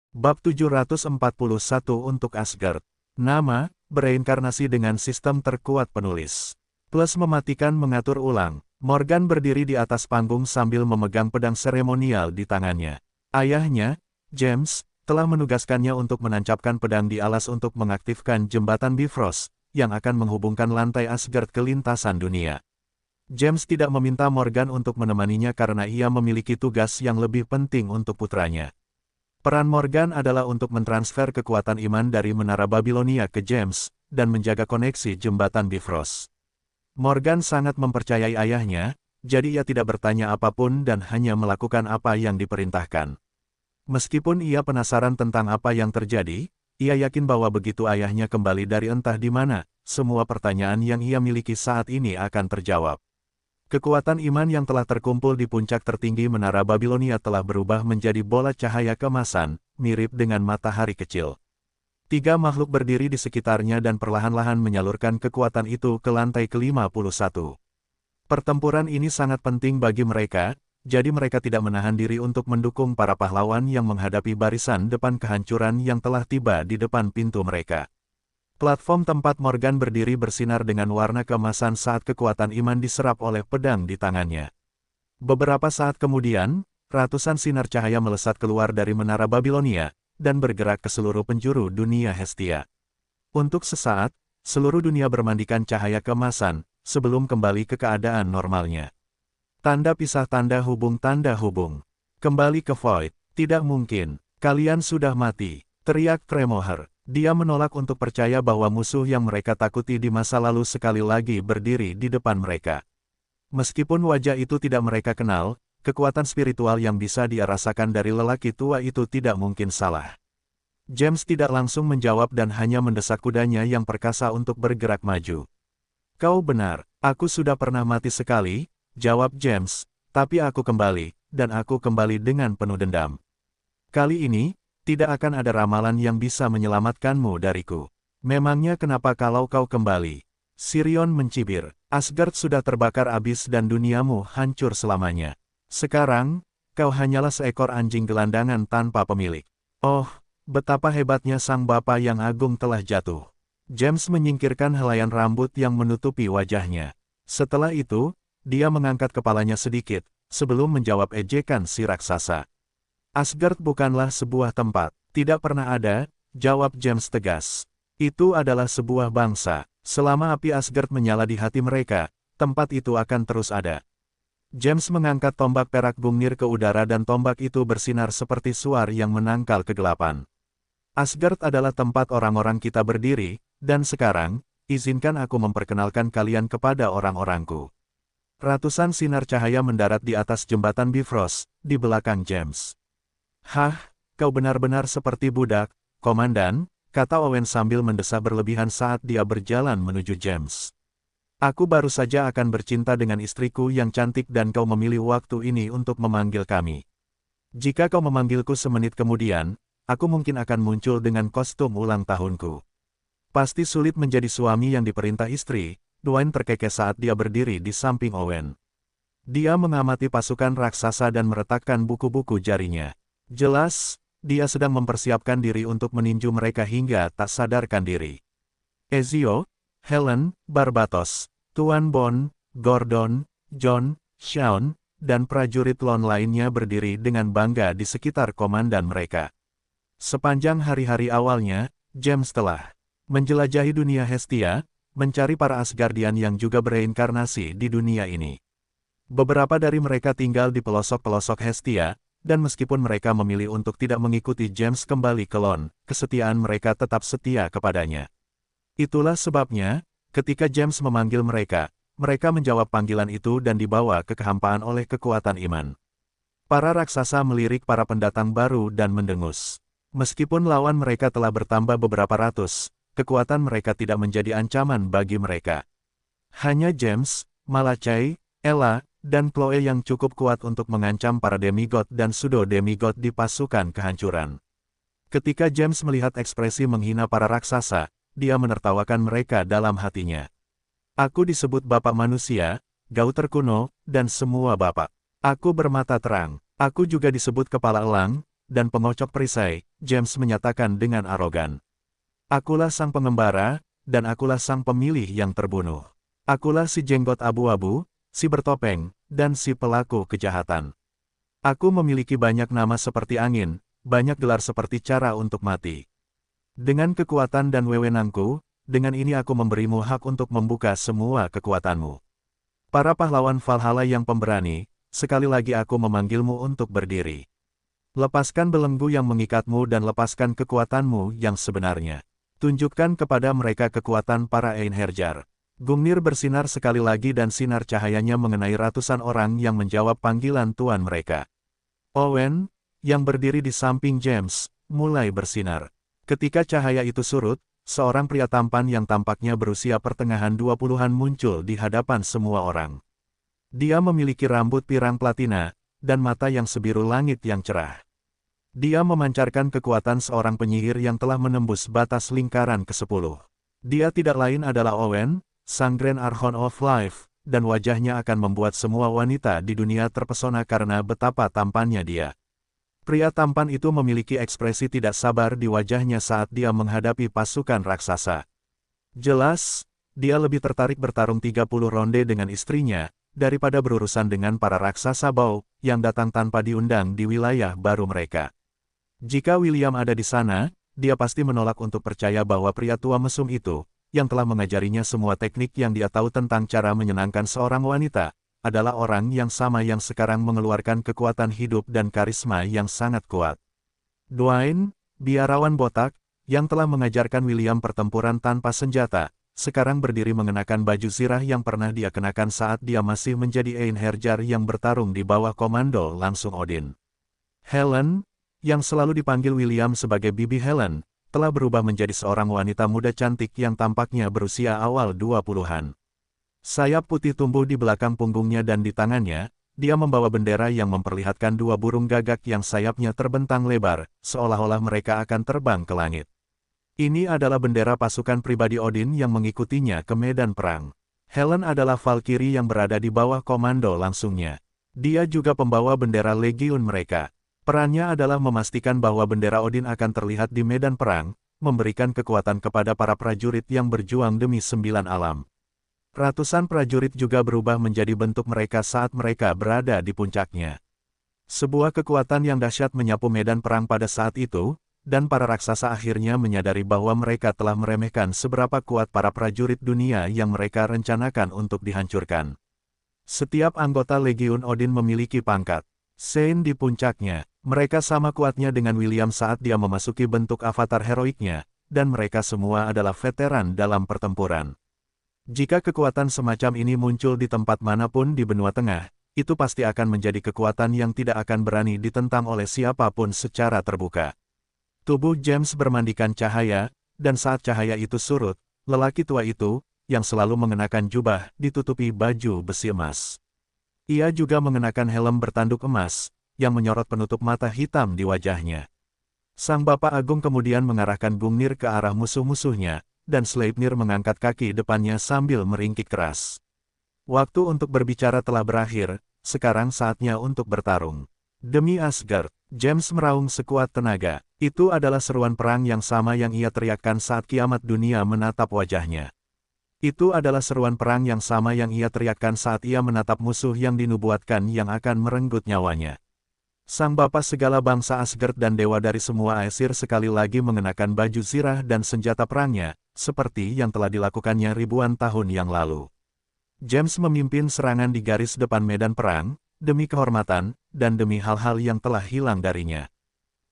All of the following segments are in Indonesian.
Bab 741 untuk Asgard. Nama, bereinkarnasi dengan sistem terkuat penulis. Plus mematikan mengatur ulang. Morgan berdiri di atas panggung sambil memegang pedang seremonial di tangannya. Ayahnya, James, telah menugaskannya untuk menancapkan pedang di alas untuk mengaktifkan jembatan Bifrost, yang akan menghubungkan lantai Asgard ke lintasan dunia. James tidak meminta Morgan untuk menemaninya karena ia memiliki tugas yang lebih penting untuk putranya. Peran Morgan adalah untuk mentransfer kekuatan iman dari Menara Babilonia ke James, dan menjaga koneksi jembatan Bifrost. Morgan sangat mempercayai ayahnya, jadi ia tidak bertanya apapun dan hanya melakukan apa yang diperintahkan. Meskipun ia penasaran tentang apa yang terjadi, ia yakin bahwa begitu ayahnya kembali dari entah di mana, semua pertanyaan yang ia miliki saat ini akan terjawab. Kekuatan iman yang telah terkumpul di puncak tertinggi Menara Babilonia telah berubah menjadi bola cahaya kemasan, mirip dengan matahari kecil. 3 makhluk berdiri di sekitarnya dan perlahan-lahan menyalurkan kekuatan itu ke lantai ke-51. Pertempuran ini sangat penting bagi mereka, jadi mereka tidak menahan diri untuk mendukung para pahlawan yang menghadapi barisan depan kehancuran yang telah tiba di depan pintu mereka. Platform tempat Morgan berdiri bersinar dengan warna keemasan saat kekuatan iman diserap oleh pedang di tangannya. Beberapa saat kemudian, ratusan sinar cahaya melesat keluar dari Menara Babilonia, dan bergerak ke seluruh penjuru dunia Hestia. Untuk sesaat, seluruh dunia bermandikan cahaya keemasan, sebelum kembali ke keadaan normalnya. Tanda pisah tanda hubung. Kembali ke Void, tidak mungkin, kalian sudah mati, teriak Tremoher. Dia menolak untuk percaya bahwa musuh yang mereka takuti di masa lalu sekali lagi berdiri di depan mereka. Meskipun wajah itu tidak mereka kenal, kekuatan spiritual yang bisa dia rasakan dari lelaki tua itu tidak mungkin salah. James tidak langsung menjawab dan hanya mendesak kudanya yang perkasa untuk bergerak maju. Kau benar, aku sudah pernah mati sekali, jawab James, tapi aku kembali, dan aku kembali dengan penuh dendam. Kali ini, tidak akan ada ramalan yang bisa menyelamatkanmu dariku. Memangnya kenapa kalau kau kembali? Sirion mencibir, Asgard sudah terbakar abis dan duniamu hancur selamanya. Sekarang, kau hanyalah seekor anjing gelandangan tanpa pemilik. Oh, betapa hebatnya sang bapa yang agung telah jatuh. James menyingkirkan helaian rambut yang menutupi wajahnya. Setelah itu, dia mengangkat kepalanya sedikit, sebelum menjawab ejekan si raksasa. Asgard bukanlah sebuah tempat, tidak pernah ada, jawab James tegas. Itu adalah sebuah bangsa, selama api Asgard menyala di hati mereka, tempat itu akan terus ada. James mengangkat tombak perak Gungnir ke udara dan tombak itu bersinar seperti suar yang menangkal kegelapan. Asgard adalah tempat orang-orang kita berdiri, dan sekarang, izinkan aku memperkenalkan kalian kepada orang-orangku. Ratusan sinar cahaya mendarat di atas jembatan Bifrost, di belakang James. Hah, kau benar-benar seperti budak, komandan, kata Owen sambil mendesah berlebihan saat dia berjalan menuju James. Aku baru saja akan bercinta dengan istriku yang cantik dan kau memilih waktu ini untuk memanggil kami. Jika kau memanggilku semenit kemudian, aku mungkin akan muncul dengan kostum ulang tahunku. Pasti sulit menjadi suami yang diperintah istri, Dwayne terkekeh saat dia berdiri di samping Owen. Dia mengamati pasukan raksasa dan meretakkan buku-buku jarinya. Jelas, dia sedang mempersiapkan diri untuk meninju mereka hingga tak sadarkan diri. Ezio, Helen, Barbatos, Tuan Bon, Gordon, John, Shaun, dan prajurit Lon lainnya berdiri dengan bangga di sekitar komandan mereka. Sepanjang hari-hari awalnya, James telah menjelajahi dunia Hestia, mencari para Asgardian yang juga bereinkarnasi di dunia ini. Beberapa dari mereka tinggal di pelosok-pelosok Hestia, dan meskipun mereka memilih untuk tidak mengikuti James kembali ke Lon, kesetiaan mereka tetap setia kepadanya. Itulah sebabnya, ketika James memanggil mereka, mereka menjawab panggilan itu dan dibawa ke kehampaan oleh kekuatan iman. Para raksasa melirik para pendatang baru dan mendengus. Meskipun lawan mereka telah bertambah beberapa ratus, kekuatan mereka tidak menjadi ancaman bagi mereka. Hanya James, Malachai, Ella, dan Chloe yang cukup kuat untuk mengancam para demigod dan pseudo-demigod di pasukan kehancuran. Ketika James melihat ekspresi menghina para raksasa, dia menertawakan mereka dalam hatinya. Aku disebut Bapak Manusia, Gauter Kuno, dan semua Bapak. Aku bermata terang. Aku juga disebut Kepala Elang, dan Pengocok Perisai, James menyatakan dengan arogan. Akulah sang pengembara, dan akulah sang pemilih yang terbunuh. Akulah si jenggot abu-abu, si bertopeng, dan si pelaku kejahatan. Aku memiliki banyak nama seperti angin, banyak gelar seperti cara untuk mati. Dengan kekuatan dan wewenangku, dengan ini aku memberimu hak untuk membuka semua kekuatanmu. Para pahlawan Valhalla yang pemberani, sekali lagi aku memanggilmu untuk berdiri. Lepaskan belenggu yang mengikatmu dan lepaskan kekuatanmu yang sebenarnya. Tunjukkan kepada mereka kekuatan para Einherjar. Gungnir bersinar sekali lagi dan sinar cahayanya mengenai ratusan orang yang menjawab panggilan tuan mereka. Owen, yang berdiri di samping James, mulai bersinar. Ketika cahaya itu surut, seorang pria tampan yang tampaknya berusia pertengahan 20-an muncul di hadapan semua orang. Dia memiliki rambut pirang platina, dan mata yang sebiru langit yang cerah. Dia memancarkan kekuatan seorang penyihir yang telah menembus batas lingkaran ke-10. Dia tidak lain adalah Owen, sang Grand Archon of Life, dan wajahnya akan membuat semua wanita di dunia terpesona karena betapa tampannya dia. Pria tampan itu memiliki ekspresi tidak sabar di wajahnya saat dia menghadapi pasukan raksasa. Jelas, dia lebih tertarik bertarung 30 ronde dengan istrinya, daripada berurusan dengan para raksasa bau, yang datang tanpa diundang di wilayah baru mereka. Jika William ada di sana, dia pasti menolak untuk percaya bahwa pria tua mesum itu, yang telah mengajarinya semua teknik yang dia tahu tentang cara menyenangkan seorang wanita, adalah orang yang sama yang sekarang mengeluarkan kekuatan hidup dan karisma yang sangat kuat. Dwayne, biarawan botak, yang telah mengajarkan William pertempuran tanpa senjata, sekarang berdiri mengenakan baju zirah yang pernah dia kenakan saat dia masih menjadi Einherjar yang bertarung di bawah komando langsung Odin. Helen, yang selalu dipanggil William sebagai Bibi Helen, telah berubah menjadi seorang wanita muda cantik yang tampaknya berusia awal 20-an. Sayap putih tumbuh di belakang punggungnya dan di tangannya, dia membawa bendera yang memperlihatkan dua burung gagak yang sayapnya terbentang lebar, seolah-olah mereka akan terbang ke langit. Ini adalah bendera pasukan pribadi Odin yang mengikutinya ke medan perang. Helen adalah Valkyrie yang berada di bawah komando langsungnya. Dia juga pembawa bendera legiun mereka. Perannya adalah memastikan bahwa bendera Odin akan terlihat di medan perang, memberikan kekuatan kepada para prajurit yang berjuang demi 9 alam. Ratusan prajurit juga berubah menjadi bentuk mereka saat mereka berada di puncaknya. Sebuah kekuatan yang dahsyat menyapu medan perang pada saat itu, dan para raksasa akhirnya menyadari bahwa mereka telah meremehkan seberapa kuat para prajurit dunia yang mereka rencanakan untuk dihancurkan. Setiap anggota Legiun Odin memiliki pangkat Sein di puncaknya. Mereka sama kuatnya dengan William saat dia memasuki bentuk avatar heroiknya, dan mereka semua adalah veteran dalam pertempuran. Jika kekuatan semacam ini muncul di tempat manapun di benua tengah, itu pasti akan menjadi kekuatan yang tidak akan berani ditentang oleh siapapun secara terbuka. Tubuh James bermandikan cahaya, dan saat cahaya itu surut, lelaki tua itu, yang selalu mengenakan jubah, ditutupi baju besi emas. Ia juga mengenakan helm bertanduk emas, yang menyorot penutup mata hitam di wajahnya. Sang Bapak Agung kemudian mengarahkan Gungnir ke arah musuh-musuhnya, dan Sleipnir mengangkat kaki depannya sambil meringkik keras. Waktu untuk berbicara telah berakhir, sekarang saatnya untuk bertarung. Demi Asgard, James meraung sekuat tenaga. Itu adalah seruan perang yang sama yang ia teriakkan saat kiamat dunia menatap wajahnya. Itu adalah seruan perang yang sama yang ia teriakkan saat ia menatap musuh yang dinubuatkan yang akan merenggut nyawanya. Sang Bapa segala bangsa Asgard dan dewa dari semua Aesir sekali lagi mengenakan baju zirah dan senjata perangnya, seperti yang telah dilakukannya ribuan tahun yang lalu. James memimpin serangan di garis depan medan perang, demi kehormatan, dan demi hal-hal yang telah hilang darinya.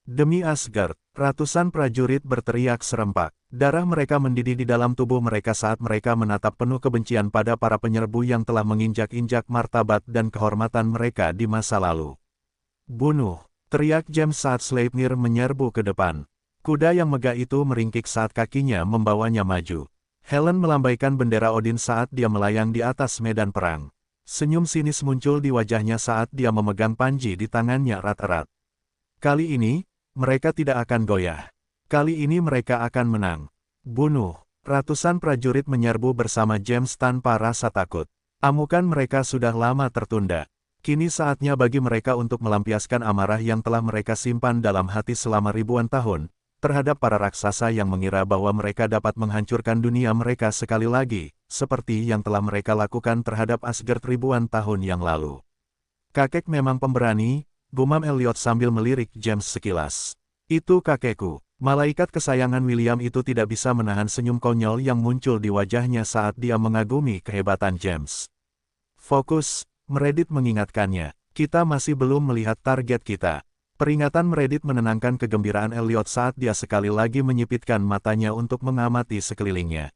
Demi Asgard, ratusan prajurit berteriak serempak. Darah mereka mendidih di dalam tubuh mereka saat mereka menatap penuh kebencian pada para penyerbu yang telah menginjak-injak martabat dan kehormatan mereka di masa lalu. Bunuh! Teriak James saat Sleipnir menyerbu ke depan. Kuda yang megah itu meringkik saat kakinya membawanya maju. Helen melambaikan bendera Odin saat dia melayang di atas medan perang. Senyum sinis muncul di wajahnya saat dia memegang panji di tangannya erat-erat. Kali ini, mereka tidak akan goyah. Kali ini mereka akan menang. Bunuh! Ratusan prajurit menyerbu bersama James tanpa rasa takut. Amukan mereka sudah lama tertunda. Kini saatnya bagi mereka untuk melampiaskan amarah yang telah mereka simpan dalam hati selama ribuan tahun, terhadap para raksasa yang mengira bahwa mereka dapat menghancurkan dunia mereka sekali lagi, seperti yang telah mereka lakukan terhadap Asgard ribuan tahun yang lalu. Kakek memang pemberani, gumam Elliot sambil melirik James sekilas. Itu kakekku. Malaikat kesayangan William itu tidak bisa menahan senyum konyol yang muncul di wajahnya saat dia mengagumi kehebatan James. Fokus, Meredith mengingatkannya. Kita masih belum melihat target kita. Peringatan Meredith menenangkan kegembiraan Elliot saat dia sekali lagi menyipitkan matanya untuk mengamati sekelilingnya.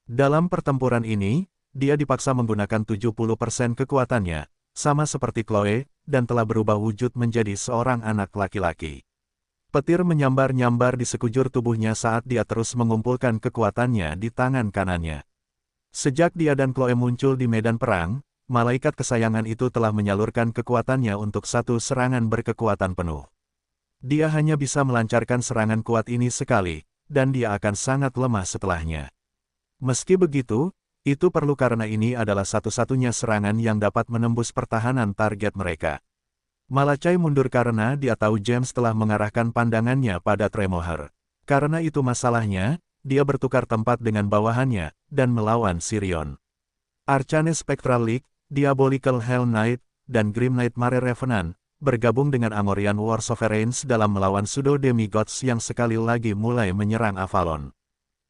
Dalam pertempuran ini, dia dipaksa menggunakan 70% kekuatannya, sama seperti Chloe, dan telah berubah wujud menjadi seorang anak laki-laki. Petir menyambar-nyambar di sekujur tubuhnya saat dia terus mengumpulkan kekuatannya di tangan kanannya. Sejak dia dan Chloe muncul di medan perang, malaikat kesayangan itu telah menyalurkan kekuatannya untuk satu serangan berkekuatan penuh. Dia hanya bisa melancarkan serangan kuat ini sekali, dan dia akan sangat lemah setelahnya. Meski begitu, itu perlu karena ini adalah satu-satunya serangan yang dapat menembus pertahanan target mereka. Malachai mundur karena dia tahu James telah mengarahkan pandangannya pada Tremoher. Karena itu masalahnya, dia bertukar tempat dengan bawahannya, dan melawan Sirion. Arcane Spectral League, Diabolical Hell Knight, dan Grim Nightmare Revenant, bergabung dengan Amorian War Sovereigns dalam melawan Pseudo Demigods yang sekali lagi mulai menyerang Avalon.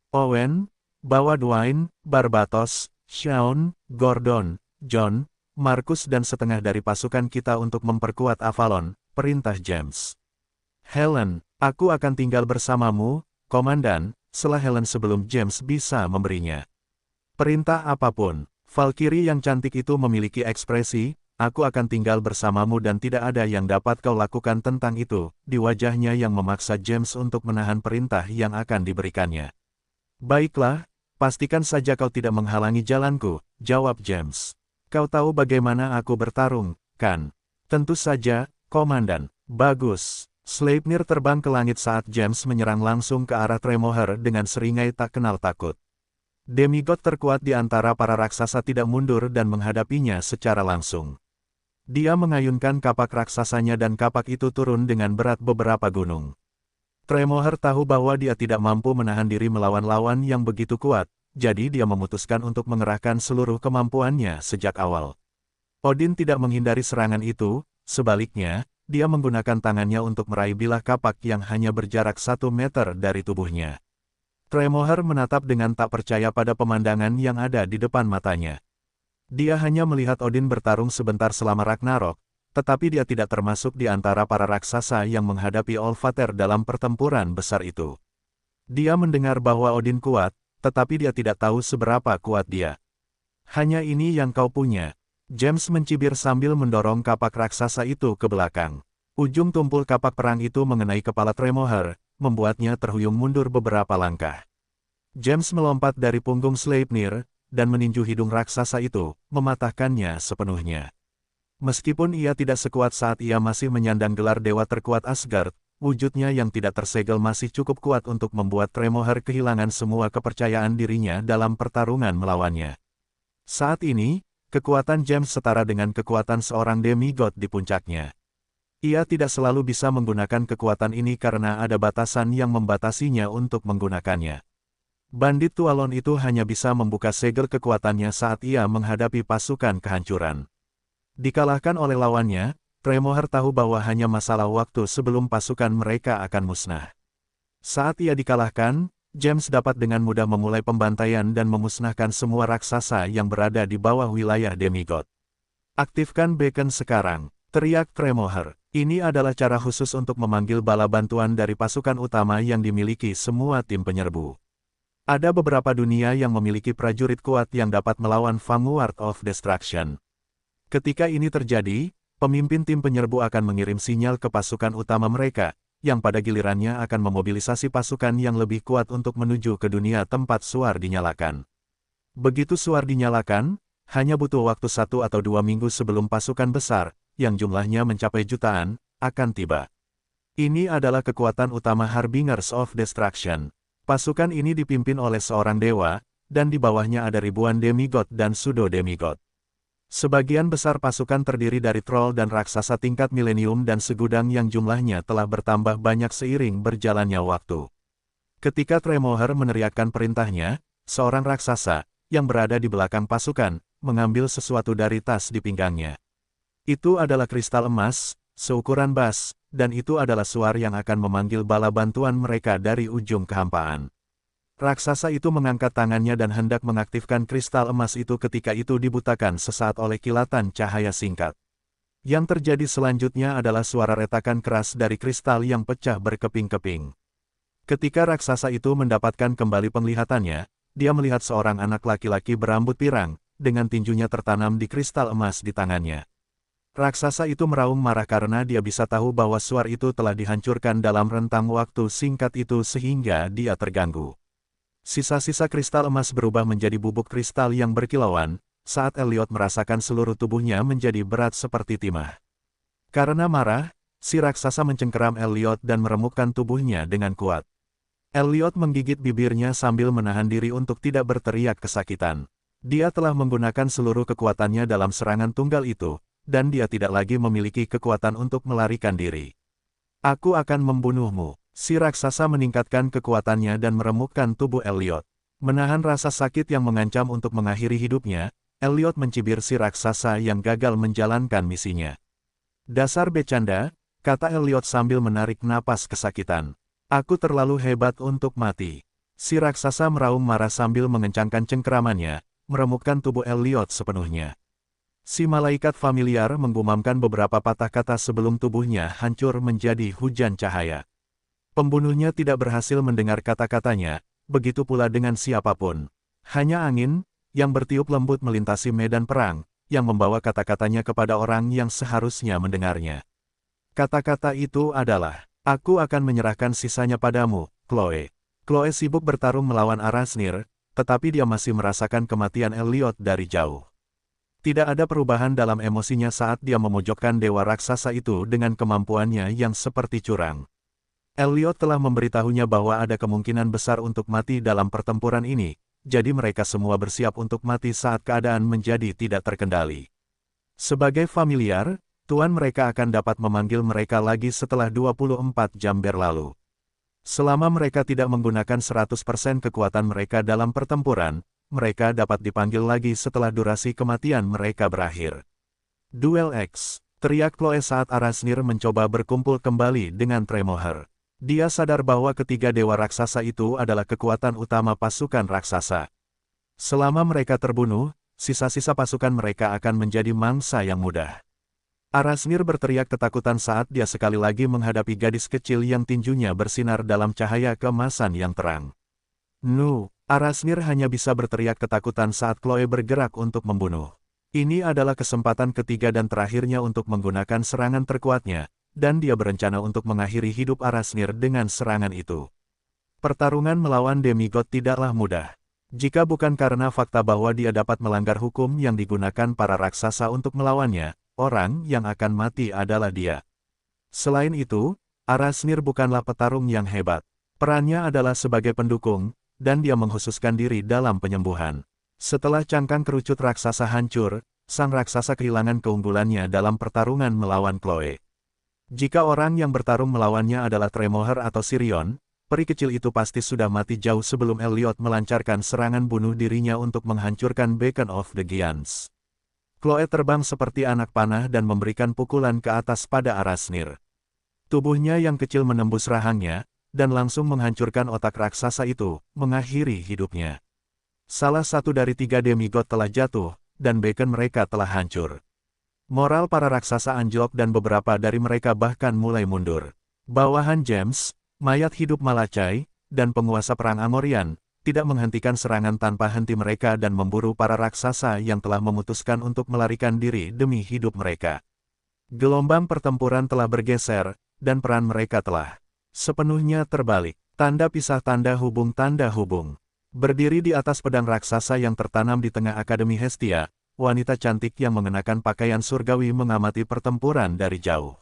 Owen, bawa Dwayne, Barbatos, Shaun, Gordon, John, Marcus dan setengah dari pasukan kita untuk memperkuat Avalon, perintah James. Helen, aku akan tinggal bersamamu, Komandan, setelah Helen sebelum James bisa memberinya perintah apapun. Valkyrie yang cantik itu memiliki ekspresi, aku akan tinggal bersamamu dan tidak ada yang dapat kau lakukan tentang itu, di wajahnya yang memaksa James untuk menahan perintah yang akan diberikannya. Baiklah, pastikan saja kau tidak menghalangi jalanku, jawab James. Kau tahu bagaimana aku bertarung, kan? Tentu saja, Komandan. Bagus. Sleipnir terbang ke langit saat James menyerang langsung ke arah Tremoher dengan seringai tak kenal takut. Demigod terkuat di antara para raksasa tidak mundur dan menghadapinya secara langsung. Dia mengayunkan kapak raksasanya dan kapak itu turun dengan berat beberapa gunung. Tremoher tahu bahwa dia tidak mampu menahan diri melawan lawan yang begitu kuat, jadi dia memutuskan untuk mengerahkan seluruh kemampuannya sejak awal. Odin tidak menghindari serangan itu, sebaliknya, dia menggunakan tangannya untuk meraih bilah kapak yang hanya berjarak 1 meter dari tubuhnya. Tremoher menatap dengan tak percaya pada pemandangan yang ada di depan matanya. Dia hanya melihat Odin bertarung sebentar selama Ragnarok, tetapi dia tidak termasuk di antara para raksasa yang menghadapi Olvater dalam pertempuran besar itu. Dia mendengar bahwa Odin kuat, tetapi dia tidak tahu seberapa kuat dia. Hanya ini yang kau punya. James mencibir sambil mendorong kapak raksasa itu ke belakang. Ujung tumpul kapak perang itu mengenai kepala Tremoher, membuatnya terhuyung mundur beberapa langkah. James melompat dari punggung Sleipnir, dan meninju hidung raksasa itu, mematahkannya sepenuhnya. Meskipun ia tidak sekuat saat ia masih menyandang gelar dewa terkuat Asgard, wujudnya yang tidak tersegel masih cukup kuat untuk membuat Tremoher kehilangan semua kepercayaan dirinya dalam pertarungan melawannya. Saat ini, kekuatan James setara dengan kekuatan seorang demigod di puncaknya. Ia tidak selalu bisa menggunakan kekuatan ini karena ada batasan yang membatasinya untuk menggunakannya. Bandit Tualon itu hanya bisa membuka segel kekuatannya saat ia menghadapi pasukan kehancuran. Dikalahkan oleh lawannya, Tremoher tahu bahwa hanya masalah waktu sebelum pasukan mereka akan musnah. Saat ia dikalahkan, James dapat dengan mudah memulai pembantaian dan memusnahkan semua raksasa yang berada di bawah wilayah demigod. Aktifkan beacon sekarang, teriak Tremoher. Ini adalah cara khusus untuk memanggil bala bantuan dari pasukan utama yang dimiliki semua tim penyerbu. Ada beberapa dunia yang memiliki prajurit kuat yang dapat melawan Vanguard of Destruction. Ketika ini terjadi, pemimpin tim penyerbu akan mengirim sinyal ke pasukan utama mereka, yang pada gilirannya akan memobilisasi pasukan yang lebih kuat untuk menuju ke dunia tempat suar dinyalakan. Begitu suar dinyalakan, hanya butuh waktu 1 atau 2 minggu sebelum pasukan besar, yang jumlahnya mencapai jutaan, akan tiba. Ini adalah kekuatan utama Harbingers of Destruction. Pasukan ini dipimpin oleh seorang dewa, dan di bawahnya ada ribuan demigod dan pseudo-demigod. Sebagian besar pasukan terdiri dari troll dan raksasa tingkat milenium dan segudang yang jumlahnya telah bertambah banyak seiring berjalannya waktu. Ketika Tremoher meneriakkan perintahnya, seorang raksasa, yang berada di belakang pasukan, mengambil sesuatu dari tas di pinggangnya. Itu adalah kristal emas, seukuran bas, dan itu adalah suar yang akan memanggil bala bantuan mereka dari ujung kehampaan. Raksasa itu mengangkat tangannya dan hendak mengaktifkan kristal emas itu ketika itu dibutakan sesaat oleh kilatan cahaya singkat. Yang terjadi selanjutnya adalah suara retakan keras dari kristal yang pecah berkeping-keping. Ketika raksasa itu mendapatkan kembali penglihatannya, dia melihat seorang anak laki-laki berambut pirang, dengan tinjunya tertanam di kristal emas di tangannya. Raksasa itu meraung marah karena dia bisa tahu bahwa suar itu telah dihancurkan dalam rentang waktu singkat itu sehingga dia terganggu. Sisa-sisa kristal emas berubah menjadi bubuk kristal yang berkilauan, saat Elliot merasakan seluruh tubuhnya menjadi berat seperti timah. Karena marah, si raksasa mencengkeram Elliot dan meremukkan tubuhnya dengan kuat. Elliot menggigit bibirnya sambil menahan diri untuk tidak berteriak kesakitan. Dia telah menggunakan seluruh kekuatannya dalam serangan tunggal itu, dan dia tidak lagi memiliki kekuatan untuk melarikan diri. Aku akan membunuhmu. Si raksasa meningkatkan kekuatannya dan meremukkan tubuh Elliot. Menahan rasa sakit yang mengancam untuk mengakhiri hidupnya, Elliot mencibir si raksasa yang gagal menjalankan misinya. Dasar becanda, kata Elliot sambil menarik napas kesakitan. Aku terlalu hebat untuk mati. Si raksasa meraung marah sambil mengencangkan cengkeramannya, meremukkan tubuh Elliot sepenuhnya. Si malaikat familiar menggumamkan beberapa patah kata sebelum tubuhnya hancur menjadi hujan cahaya. Pembunuhnya tidak berhasil mendengar kata-katanya, begitu pula dengan siapapun. Hanya angin, yang bertiup lembut melintasi medan perang, yang membawa kata-katanya kepada orang yang seharusnya mendengarnya. Kata-kata itu adalah, aku akan menyerahkan sisanya padamu, Chloe. Chloe sibuk bertarung melawan Arasnir, tetapi dia masih merasakan kematian Elliot dari jauh. Tidak ada perubahan dalam emosinya saat dia memojokkan dewa raksasa itu dengan kemampuannya yang seperti curang. Elliot telah memberitahunya bahwa ada kemungkinan besar untuk mati dalam pertempuran ini, jadi mereka semua bersiap untuk mati saat keadaan menjadi tidak terkendali. Sebagai familiar, tuan mereka akan dapat memanggil mereka lagi setelah 24 jam berlalu. Selama mereka tidak menggunakan 100% kekuatan mereka dalam pertempuran, mereka dapat dipanggil lagi setelah durasi kematian mereka berakhir. Duel X, teriak Chloe saat Arasnir mencoba berkumpul kembali dengan Tremoher. Dia sadar bahwa ketiga dewa raksasa itu adalah kekuatan utama pasukan raksasa. Selama mereka terbunuh, sisa-sisa pasukan mereka akan menjadi mangsa yang mudah. Arasnir berteriak ketakutan saat dia sekali lagi menghadapi gadis kecil yang tinjunya bersinar dalam cahaya keemasan yang terang. Arasnir hanya bisa berteriak ketakutan saat Chloe bergerak untuk membunuh. Ini adalah kesempatan ketiga dan terakhirnya untuk menggunakan serangan terkuatnya, dan dia berencana untuk mengakhiri hidup Arasnir dengan serangan itu. Pertarungan melawan demigod tidaklah mudah. Jika bukan karena fakta bahwa dia dapat melanggar hukum yang digunakan para raksasa untuk melawannya, orang yang akan mati adalah dia. Selain itu, Arasnir bukanlah petarung yang hebat. Perannya adalah sebagai pendukung, dan dia mengkhususkan diri dalam penyembuhan. Setelah cangkang kerucut raksasa hancur, sang raksasa kehilangan keunggulannya dalam pertarungan melawan Chloe. Jika orang yang bertarung melawannya adalah Tremoher atau Sirion, peri kecil itu pasti sudah mati jauh sebelum Elliot melancarkan serangan bunuh dirinya untuk menghancurkan Beacon of the Giants. Chloe terbang seperti anak panah dan memberikan pukulan ke atas pada Arasnir. Tubuhnya yang kecil menembus rahangnya, dan langsung menghancurkan otak raksasa itu, mengakhiri hidupnya. Salah satu dari 3 demigod telah jatuh, dan Beacon mereka telah hancur. Moral para raksasa anjlok dan beberapa dari mereka bahkan mulai mundur. Bawahan James, mayat hidup Malachai, dan penguasa perang Amorian, tidak menghentikan serangan tanpa henti mereka dan memburu para raksasa yang telah memutuskan untuk melarikan diri demi hidup mereka. Gelombang pertempuran telah bergeser, dan peran mereka telah sepenuhnya terbalik. Tanda pisah tanda hubung. Berdiri di atas pedang raksasa yang tertanam di tengah Akademi Hestia, wanita cantik yang mengenakan pakaian surgawi mengamati pertempuran dari jauh.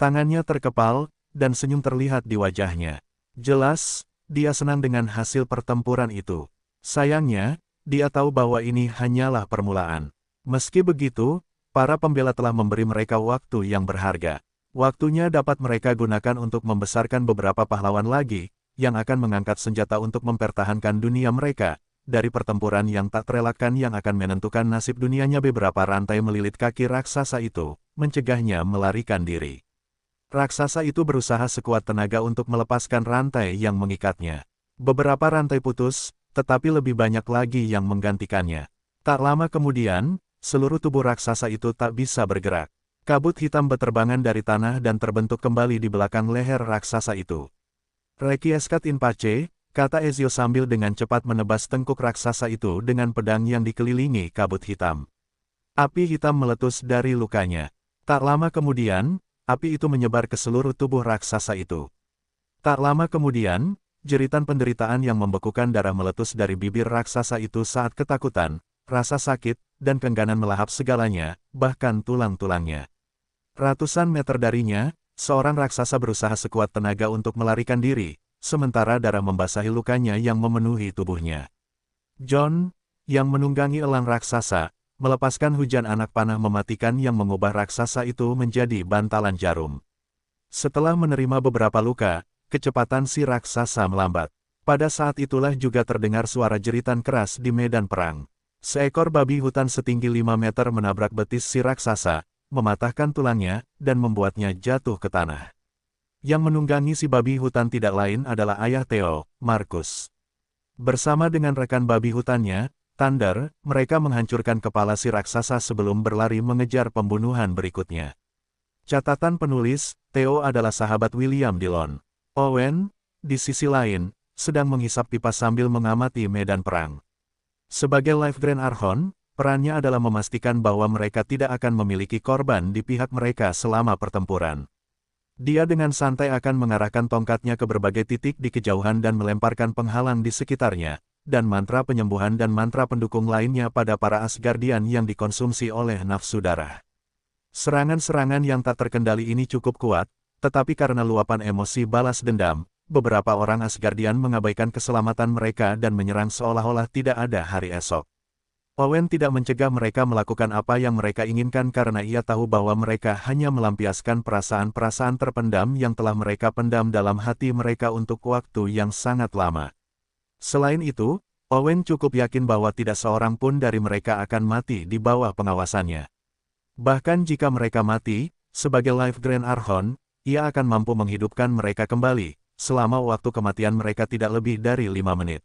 Tangannya terkepal, dan senyum terlihat di wajahnya. Jelas, dia senang dengan hasil pertempuran itu. Sayangnya, dia tahu bahwa ini hanyalah permulaan. Meski begitu, para pembela telah memberi mereka waktu yang berharga. Waktunya dapat mereka gunakan untuk membesarkan beberapa pahlawan lagi, yang akan mengangkat senjata untuk mempertahankan dunia mereka, dari pertempuran yang tak terelakkan yang akan menentukan nasib dunianya. Beberapa rantai melilit kaki raksasa itu, mencegahnya melarikan diri. Raksasa itu berusaha sekuat tenaga untuk melepaskan rantai yang mengikatnya. Beberapa rantai putus, tetapi lebih banyak lagi yang menggantikannya. Tak lama kemudian, seluruh tubuh raksasa itu tak bisa bergerak. Kabut hitam berterbangan dari tanah dan terbentuk kembali di belakang leher raksasa itu. Requiescat in pace, kata Ezio sambil dengan cepat menebas tengkuk raksasa itu dengan pedang yang dikelilingi kabut hitam. Api hitam meletus dari lukanya. Tak lama kemudian, api itu menyebar ke seluruh tubuh raksasa itu. Tak lama kemudian, jeritan penderitaan yang membekukan darah meletus dari bibir raksasa itu saat ketakutan, rasa sakit, dan keengganan melahap segalanya, bahkan tulang-tulangnya. Ratusan meter darinya, seorang raksasa berusaha sekuat tenaga untuk melarikan diri, sementara darah membasahi lukanya yang memenuhi tubuhnya. John, yang menunggangi elang raksasa, melepaskan hujan anak panah mematikan yang mengubah raksasa itu menjadi bantalan jarum. Setelah menerima beberapa luka, kecepatan si raksasa melambat. Pada saat itulah juga terdengar suara jeritan keras di medan perang. Seekor babi hutan setinggi 5 meter menabrak betis si raksasa, mematahkan tulangnya, dan membuatnya jatuh ke tanah. Yang menunggangi si babi hutan tidak lain adalah ayah Theo, Marcus. Bersama dengan rekan babi hutannya, Thunder, mereka menghancurkan kepala si raksasa sebelum berlari mengejar pembunuhan berikutnya. Catatan penulis, Theo adalah sahabat William Dillon. Owen, di sisi lain, sedang menghisap pipa sambil mengamati medan perang. Sebagai Life Grand Archon, perannya adalah memastikan bahwa mereka tidak akan memiliki korban di pihak mereka selama pertempuran. Dia dengan santai akan mengarahkan tongkatnya ke berbagai titik di kejauhan dan melemparkan penghalang di sekitarnya, dan mantra penyembuhan dan mantra pendukung lainnya pada para Asgardian yang dikonsumsi oleh nafsu darah. Serangan-serangan yang tak terkendali ini cukup kuat, tetapi karena luapan emosi balas dendam, beberapa orang Asgardian mengabaikan keselamatan mereka dan menyerang seolah-olah tidak ada hari esok. Owen tidak mencegah mereka melakukan apa yang mereka inginkan karena ia tahu bahwa mereka hanya melampiaskan perasaan-perasaan terpendam yang telah mereka pendam dalam hati mereka untuk waktu yang sangat lama. Selain itu, Owen cukup yakin bahwa tidak seorang pun dari mereka akan mati di bawah pengawasannya. Bahkan jika mereka mati, sebagai Life Grand Archon, ia akan mampu menghidupkan mereka kembali, selama waktu kematian mereka tidak lebih dari 5 menit.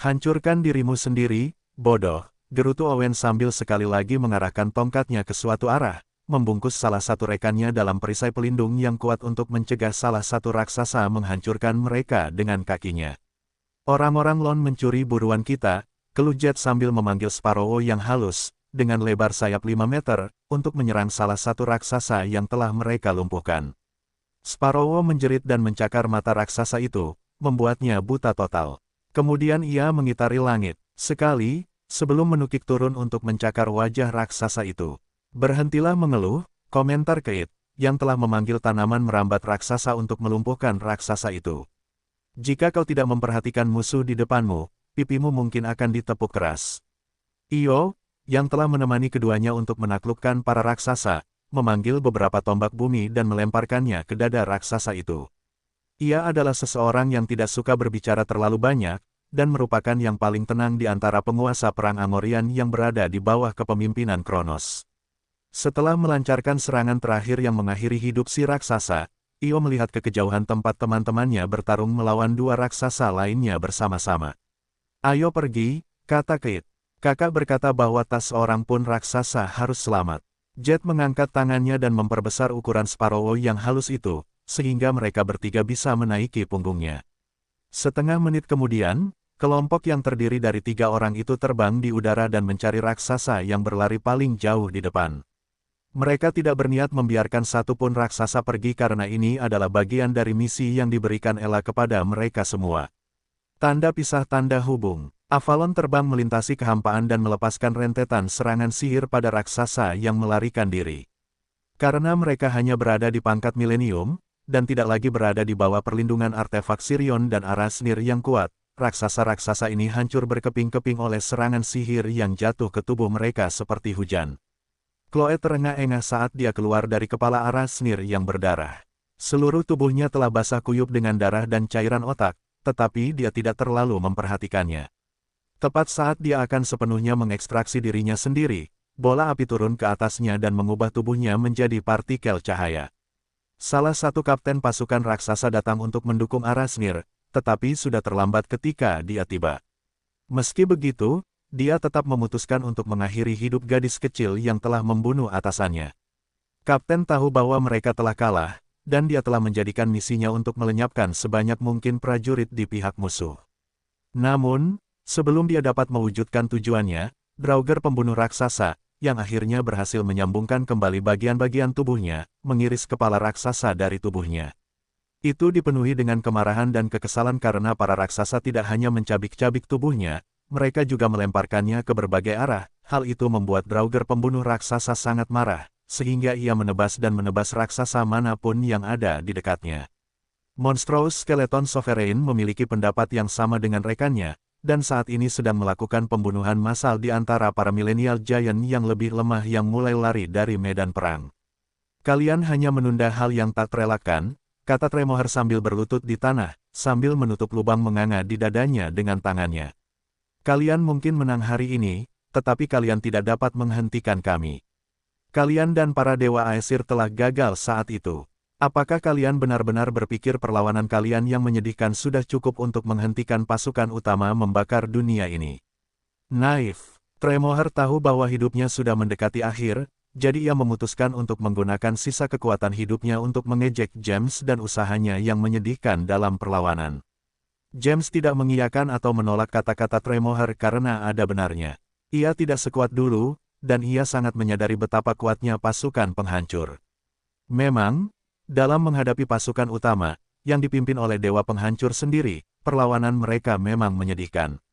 Hancurkan dirimu sendiri, bodoh. Gerutu Owen sambil sekali lagi mengarahkan tongkatnya ke suatu arah, membungkus salah satu rekannya dalam perisai pelindung yang kuat untuk mencegah salah satu raksasa menghancurkan mereka dengan kakinya. Orang-orang Lon mencuri buruan kita, keluh Jet sambil memanggil Sparrow yang halus, dengan lebar sayap 5 meter, untuk menyerang salah satu raksasa yang telah mereka lumpuhkan. Sparrow menjerit dan mencakar mata raksasa itu, membuatnya buta total. Kemudian ia mengitari langit, sekali, sebelum menukik turun untuk mencakar wajah raksasa itu. Berhentilah mengeluh, komentar Kate, yang telah memanggil tanaman merambat raksasa untuk melumpuhkan raksasa itu. Jika kau tidak memperhatikan musuh di depanmu, pipimu mungkin akan ditepuk keras. Io, yang telah menemani keduanya untuk menaklukkan para raksasa, memanggil beberapa tombak bumi dan melemparkannya ke dada raksasa itu. Ia adalah seseorang yang tidak suka berbicara terlalu banyak, dan merupakan yang paling tenang di antara penguasa perang Amorian yang berada di bawah kepemimpinan Kronos. Setelah melancarkan serangan terakhir yang mengakhiri hidup si raksasa, Io melihat ke kejauhan tempat teman-temannya bertarung melawan dua raksasa lainnya bersama-sama. Ayo pergi, kata Kate. Kakak berkata bahwa tak seorang pun raksasa harus selamat. Jet mengangkat tangannya dan memperbesar ukuran Sparrow yang halus itu, sehingga mereka bertiga bisa menaiki punggungnya. Setengah menit kemudian, kelompok yang terdiri dari 3 orang itu terbang di udara dan mencari raksasa yang berlari paling jauh di depan. Mereka tidak berniat membiarkan satu pun raksasa pergi karena ini adalah bagian dari misi yang diberikan Ella kepada mereka semua. Tanda pisah tanda hubung. Avalon terbang melintasi kehampaan dan melepaskan rentetan serangan sihir pada raksasa yang melarikan diri. Karena mereka hanya berada di pangkat milenium, dan tidak lagi berada di bawah perlindungan artefak Sirion dan Arasnir yang kuat, raksasa-raksasa ini hancur berkeping-keping oleh serangan sihir yang jatuh ke tubuh mereka seperti hujan. Chloe terengah-engah saat dia keluar dari kepala Arasnir yang berdarah. Seluruh tubuhnya telah basah kuyup dengan darah dan cairan otak, tetapi dia tidak terlalu memperhatikannya. Tepat saat dia akan sepenuhnya mengekstraksi dirinya sendiri, bola api turun ke atasnya dan mengubah tubuhnya menjadi partikel cahaya. Salah satu kapten pasukan raksasa datang untuk mendukung Arasnir, tetapi sudah terlambat ketika dia tiba. Meski begitu, dia tetap memutuskan untuk mengakhiri hidup gadis kecil yang telah membunuh atasannya. Kapten tahu bahwa mereka telah kalah, dan dia telah menjadikan misinya untuk melenyapkan sebanyak mungkin prajurit di pihak musuh. Namun, sebelum dia dapat mewujudkan tujuannya, Draugr pembunuh raksasa, yang akhirnya berhasil menyambungkan kembali bagian-bagian tubuhnya, mengiris kepala raksasa dari tubuhnya. Itu dipenuhi dengan kemarahan dan kekesalan karena para raksasa tidak hanya mencabik-cabik tubuhnya, mereka juga melemparkannya ke berbagai arah. Hal itu membuat Draugr pembunuh raksasa sangat marah, sehingga ia menebas dan menebas raksasa manapun yang ada di dekatnya. Monstrous Skeleton Sovereign memiliki pendapat yang sama dengan rekannya, dan saat ini sedang melakukan pembunuhan massal di antara para Millennial Giant yang lebih lemah yang mulai lari dari medan perang. Kalian hanya menunda hal yang tak terelakkan, kata Tremoher sambil berlutut di tanah, sambil menutup lubang menganga di dadanya dengan tangannya. Kalian mungkin menang hari ini, tetapi kalian tidak dapat menghentikan kami. Kalian dan para dewa Aesir telah gagal saat itu. Apakah kalian benar-benar berpikir perlawanan kalian yang menyedihkan sudah cukup untuk menghentikan pasukan utama membakar dunia ini? Naif. Tremoher tahu bahwa hidupnya sudah mendekati akhir, jadi ia memutuskan untuk menggunakan sisa kekuatan hidupnya untuk mengejek James dan usahanya yang menyedihkan dalam perlawanan. James tidak mengiyakan atau menolak kata-kata Tremoher karena ada benarnya. Ia tidak sekuat dulu, dan ia sangat menyadari betapa kuatnya pasukan penghancur. Memang, dalam menghadapi pasukan utama, yang dipimpin oleh Dewa Penghancur sendiri, perlawanan mereka memang menyedihkan.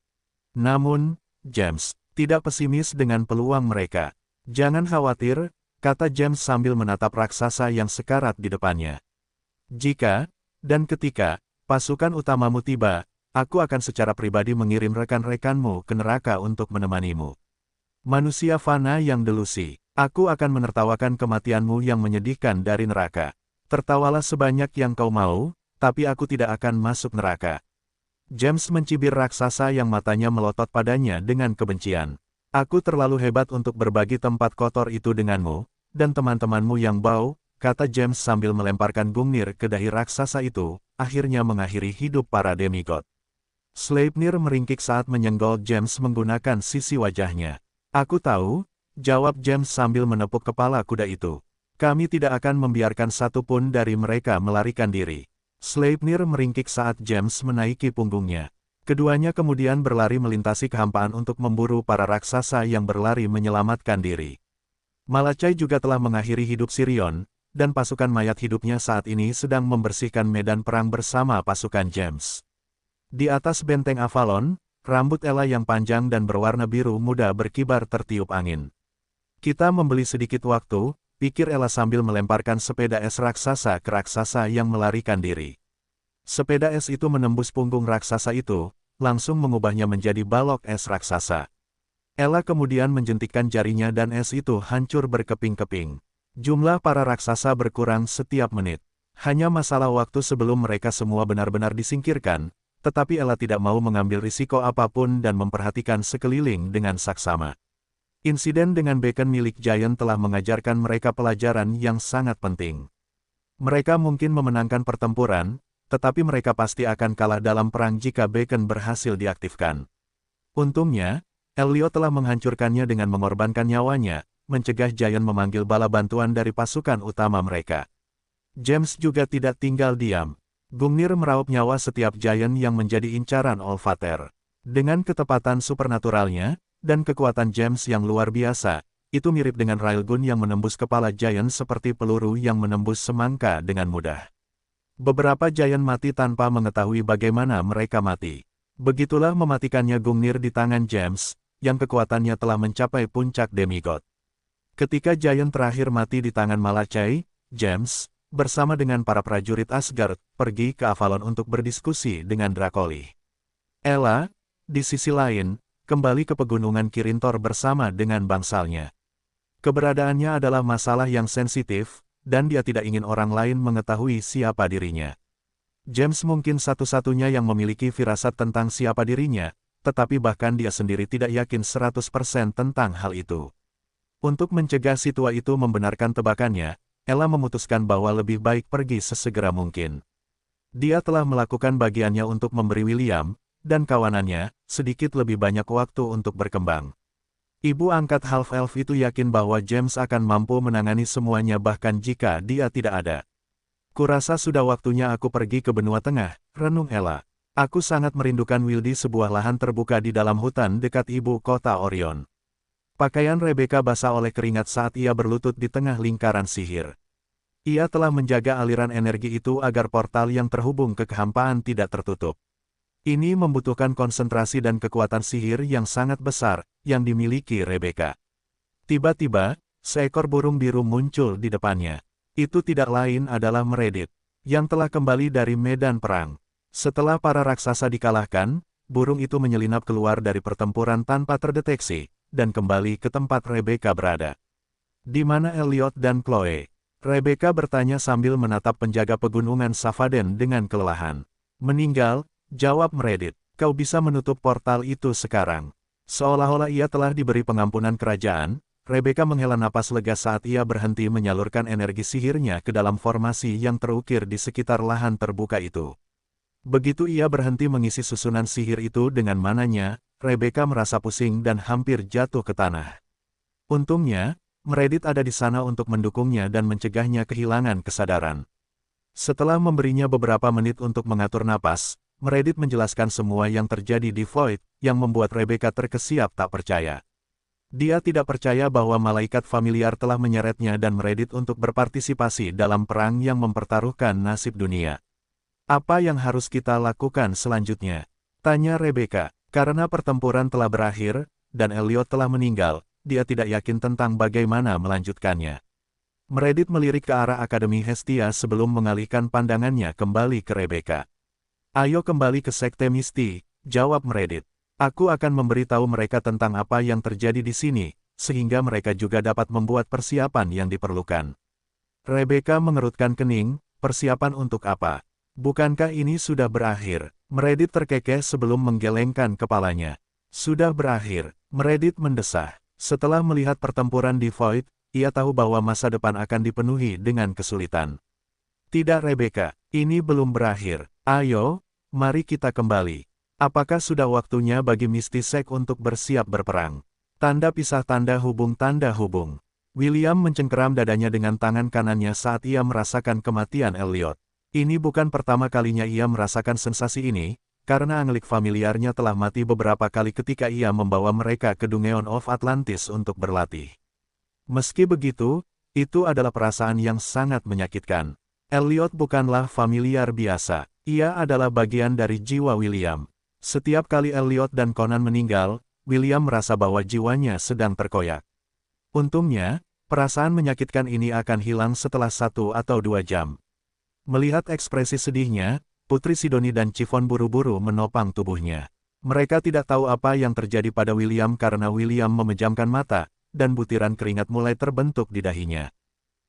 Namun, James tidak pesimis dengan peluang mereka. Jangan khawatir, kata James sambil menatap raksasa yang sekarat di depannya. Jika, dan ketika, pasukan utamamu tiba, aku akan secara pribadi mengirim rekan-rekanmu ke neraka untuk menemanimu. Manusia fana yang delusi, aku akan menertawakan kematianmu yang menyedihkan dari neraka. Tertawalah sebanyak yang kau mau, tapi aku tidak akan masuk neraka. James mencibir raksasa yang matanya melotot padanya dengan kebencian. Aku terlalu hebat untuk berbagi tempat kotor itu denganmu, dan teman-temanmu yang bau, kata James sambil melemparkan Gungnir ke dahi raksasa itu, akhirnya mengakhiri hidup para demigod. Sleipnir meringkik saat menyenggol James menggunakan sisi wajahnya. Aku tahu, jawab James sambil menepuk kepala kuda itu. Kami tidak akan membiarkan satupun dari mereka melarikan diri. Sleipnir meringkik saat James menaiki punggungnya. Keduanya kemudian berlari melintasi kehampaan untuk memburu para raksasa yang berlari menyelamatkan diri. Malachai juga telah mengakhiri hidup Sirion, dan pasukan mayat hidupnya saat ini sedang membersihkan medan perang bersama pasukan James. Di atas benteng Avalon, rambut Ella yang panjang dan berwarna biru muda berkibar tertiup angin. Kita membeli sedikit waktu, pikir Ella sambil melemparkan sepeda es raksasa ke raksasa yang melarikan diri. Sepeda es itu menembus punggung raksasa itu, langsung mengubahnya menjadi balok es raksasa. Ella kemudian menjentikkan jarinya dan es itu hancur berkeping-keping. Jumlah para raksasa berkurang setiap menit. Hanya masalah waktu sebelum mereka semua benar-benar disingkirkan, tetapi Ella tidak mau mengambil risiko apapun dan memperhatikan sekeliling dengan saksama. Insiden dengan beacon milik Giant telah mengajarkan mereka pelajaran yang sangat penting. Mereka mungkin memenangkan pertempuran, tetapi mereka pasti akan kalah dalam perang jika beacon berhasil diaktifkan. Untungnya, Elliot telah menghancurkannya dengan mengorbankan nyawanya, mencegah Giant memanggil bala bantuan dari pasukan utama mereka. James juga tidak tinggal diam. Gungnir meraup nyawa setiap Giant yang menjadi incaran Olvater. Dengan ketepatan supernaturalnya, dan kekuatan James yang luar biasa, itu mirip dengan railgun yang menembus kepala Giant seperti peluru yang menembus semangka dengan mudah. Beberapa Giant mati tanpa mengetahui bagaimana mereka mati. Begitulah mematikannya Gungnir di tangan James, yang kekuatannya telah mencapai puncak demigod. Ketika Giant terakhir mati di tangan Malachai, James, bersama dengan para prajurit Asgard, pergi ke Avalon untuk berdiskusi dengan Dracoli. Ella, di sisi lain, kembali ke pegunungan Kirintor bersama dengan bangsalnya. Keberadaannya adalah masalah yang sensitif, dan dia tidak ingin orang lain mengetahui siapa dirinya. James mungkin satu-satunya yang memiliki firasat tentang siapa dirinya, tetapi bahkan dia sendiri tidak yakin 100% tentang hal itu. Untuk mencegah si tua itu membenarkan tebakannya, Ella memutuskan bahwa lebih baik pergi sesegera mungkin. Dia telah melakukan bagiannya untuk memberi William, dan kawanannya, sedikit lebih banyak waktu untuk berkembang. Ibu angkat half-elf itu yakin bahwa James akan mampu menangani semuanya bahkan jika dia tidak ada. Kurasa sudah waktunya aku pergi ke benua tengah, renung Ella. Aku sangat merindukan Will di sebuah lahan terbuka di dalam hutan dekat ibu kota Orion. Pakaian Rebecca basah oleh keringat saat ia berlutut di tengah lingkaran sihir. Ia telah menjaga aliran energi itu agar portal yang terhubung ke kehampaan tidak tertutup. Ini membutuhkan konsentrasi dan kekuatan sihir yang sangat besar, yang dimiliki Rebecca. Tiba-tiba, seekor burung biru muncul di depannya. Itu tidak lain adalah Meredith, yang telah kembali dari medan perang. Setelah para raksasa dikalahkan, burung itu menyelinap keluar dari pertempuran tanpa terdeteksi, dan kembali ke tempat Rebecca berada. Di mana Elliot dan Chloe? Rebecca bertanya sambil menatap penjaga pegunungan Savaden dengan kelelahan. Meninggal, jawab Meredith. Kau bisa menutup portal itu sekarang. Seolah-olah ia telah diberi pengampunan kerajaan, Rebecca menghela napas lega saat ia berhenti menyalurkan energi sihirnya ke dalam formasi yang terukir di sekitar lahan terbuka itu. Begitu ia berhenti mengisi susunan sihir itu dengan mananya, Rebecca merasa pusing dan hampir jatuh ke tanah. Untungnya, Meredith ada di sana untuk mendukungnya dan mencegahnya kehilangan kesadaran. Setelah memberinya beberapa menit untuk mengatur napas, Meredith menjelaskan semua yang terjadi di Void, yang membuat Rebecca terkesiap tak percaya. Dia tidak percaya bahwa malaikat familiar telah menyeretnya dan Meredith untuk berpartisipasi dalam perang yang mempertaruhkan nasib dunia. Apa yang harus kita lakukan selanjutnya? Tanya Rebecca. Karena pertempuran telah berakhir, dan Elliot telah meninggal, dia tidak yakin tentang bagaimana melanjutkannya. Meredith melirik ke arah Akademi Hestia sebelum mengalihkan pandangannya kembali ke Rebecca. Ayo kembali ke Sekte Misti, jawab Meredith. Aku akan memberitahu mereka tentang apa yang terjadi di sini, sehingga mereka juga dapat membuat persiapan yang diperlukan. Rebecca mengerutkan kening, persiapan untuk apa? Bukankah ini sudah berakhir? Meredith terkekeh sebelum menggelengkan kepalanya. Sudah berakhir, Meredith mendesah. Setelah melihat pertempuran di Void, ia tahu bahwa masa depan akan dipenuhi dengan kesulitan. Tidak Rebecca, ini belum berakhir. Ayo, mari kita kembali. Apakah sudah waktunya bagi Mystisek untuk bersiap berperang? Tanda pisah tanda hubung tanda hubung. William mencengkeram dadanya dengan tangan kanannya saat ia merasakan kematian Elliot. Ini bukan pertama kalinya ia merasakan sensasi ini, karena anglik familiarnya telah mati beberapa kali ketika ia membawa mereka ke Dungeon of Atlantis untuk berlatih. Meski begitu, itu adalah perasaan yang sangat menyakitkan. Elliot bukanlah familiar biasa, ia adalah bagian dari jiwa William. Setiap kali Elliot dan Conan meninggal, William merasa bahwa jiwanya sedang terkoyak. Untungnya, perasaan menyakitkan ini akan hilang setelah 1 atau 2 jam. Melihat ekspresi sedihnya, Putri Sidoni dan Chiffon buru-buru menopang tubuhnya. Mereka tidak tahu apa yang terjadi pada William karena William memejamkan mata, dan butiran keringat mulai terbentuk di dahinya.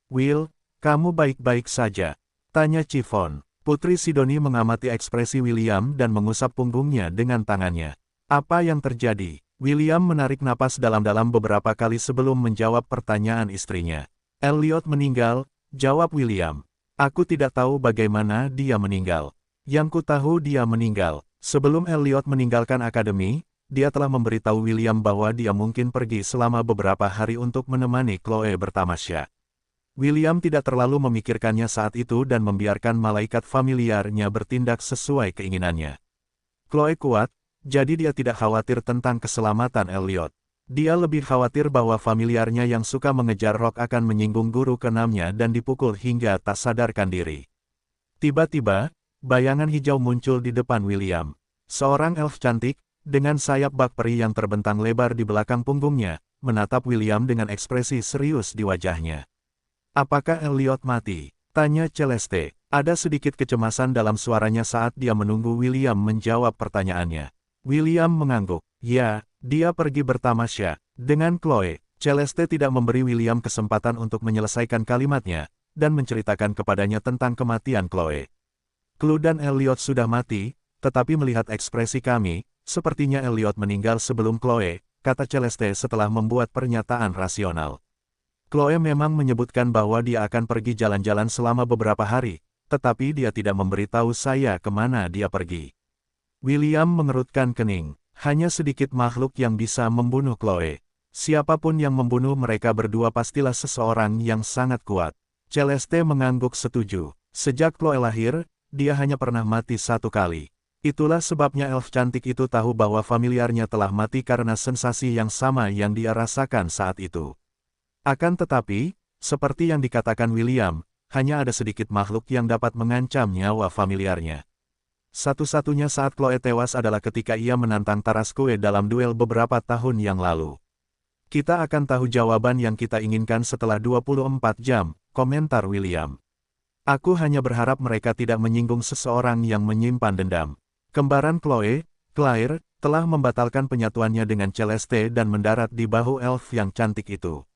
Will, kamu baik-baik saja? Tanya Chiffon. Putri Sidoni mengamati ekspresi William dan mengusap punggungnya dengan tangannya. Apa yang terjadi? William menarik napas dalam-dalam beberapa kali sebelum menjawab pertanyaan istrinya. Elliot meninggal, jawab William. Aku tidak tahu bagaimana dia meninggal. Yang ku tahu dia meninggal. Sebelum Elliot meninggalkan akademi, dia telah memberitahu William bahwa dia mungkin pergi selama beberapa hari untuk menemani Chloe bertamasya. William tidak terlalu memikirkannya saat itu dan membiarkan malaikat familiarnya bertindak sesuai keinginannya. Chloe kuat, jadi dia tidak khawatir tentang keselamatan Elliot. Dia lebih khawatir bahwa familiarnya yang suka mengejar Rock akan menyinggung guru keenamnya dan dipukul hingga tak sadarkan diri. Tiba-tiba, bayangan hijau muncul di depan William. Seorang elf cantik, dengan sayap bak peri yang terbentang lebar di belakang punggungnya, menatap William dengan ekspresi serius di wajahnya. Apakah Elliot mati? Tanya Celeste. Ada sedikit kecemasan dalam suaranya saat dia menunggu William menjawab pertanyaannya. William mengangguk. Ya, dia pergi bertamasya. Dengan Chloe, Celeste tidak memberi William kesempatan untuk menyelesaikan kalimatnya, dan menceritakan kepadanya tentang kematian Chloe. Chloe dan Elliot sudah mati, tetapi melihat ekspresi kami, sepertinya Elliot meninggal sebelum Chloe, kata Celeste setelah membuat pernyataan rasional. Chloe memang menyebutkan bahwa dia akan pergi jalan-jalan selama beberapa hari, tetapi dia tidak memberitahu saya kemana dia pergi. William mengerutkan kening. Hanya sedikit makhluk yang bisa membunuh Chloe. Siapapun yang membunuh mereka berdua pastilah seseorang yang sangat kuat. Celeste mengangguk setuju. Sejak Chloe lahir, dia hanya pernah mati satu kali. Itulah sebabnya elf cantik itu tahu bahwa familiarnya telah mati karena sensasi yang sama yang dia rasakan saat itu. Akan tetapi, seperti yang dikatakan William, hanya ada sedikit makhluk yang dapat mengancam nyawa familiarnya. Satu-satunya saat Chloe tewas adalah ketika ia menantang Tarasque dalam duel beberapa tahun yang lalu. Kita akan tahu jawaban yang kita inginkan setelah 24 jam, komentar William. Aku hanya berharap mereka tidak menyinggung seseorang yang menyimpan dendam. Kembaran Chloe, Claire, telah membatalkan penyatuannya dengan Celeste dan mendarat di bahu elf yang cantik itu.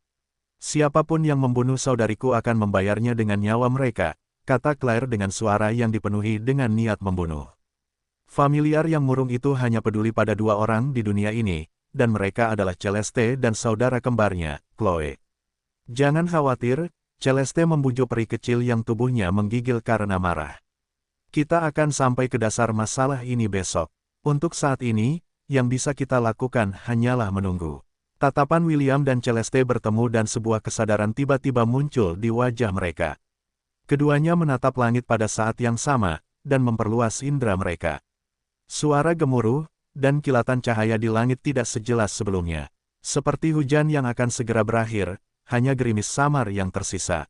Siapapun yang membunuh saudariku akan membayarnya dengan nyawa mereka, kata Claire dengan suara yang dipenuhi dengan niat membunuh. Familiar yang murung itu hanya peduli pada dua orang di dunia ini, dan mereka adalah Celeste dan saudara kembarnya, Chloe. Jangan khawatir, Celeste membujuk peri kecil yang tubuhnya menggigil karena marah. Kita akan sampai ke dasar masalah ini besok. Untuk saat ini, yang bisa kita lakukan hanyalah menunggu. Tatapan William dan Celeste bertemu dan sebuah kesadaran tiba-tiba muncul di wajah mereka. Keduanya menatap langit pada saat yang sama, dan memperluas indera mereka. Suara gemuruh, dan kilatan cahaya di langit tidak sejelas sebelumnya. Seperti hujan yang akan segera berakhir, hanya gerimis samar yang tersisa.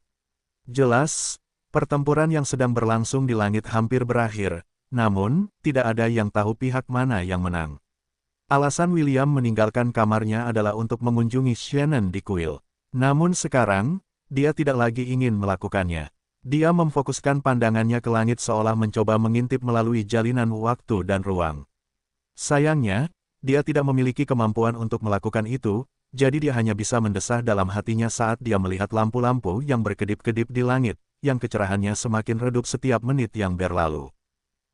Jelas, pertempuran yang sedang berlangsung di langit hampir berakhir, namun, tidak ada yang tahu pihak mana yang menang. Alasan William meninggalkan kamarnya adalah untuk mengunjungi Shannon di kuil. Namun sekarang, dia tidak lagi ingin melakukannya. Dia memfokuskan pandangannya ke langit seolah mencoba mengintip melalui jalinan waktu dan ruang. Sayangnya, dia tidak memiliki kemampuan untuk melakukan itu, jadi dia hanya bisa mendesah dalam hatinya saat dia melihat lampu-lampu yang berkedip-kedip di langit, yang kecerahannya semakin redup setiap menit yang berlalu.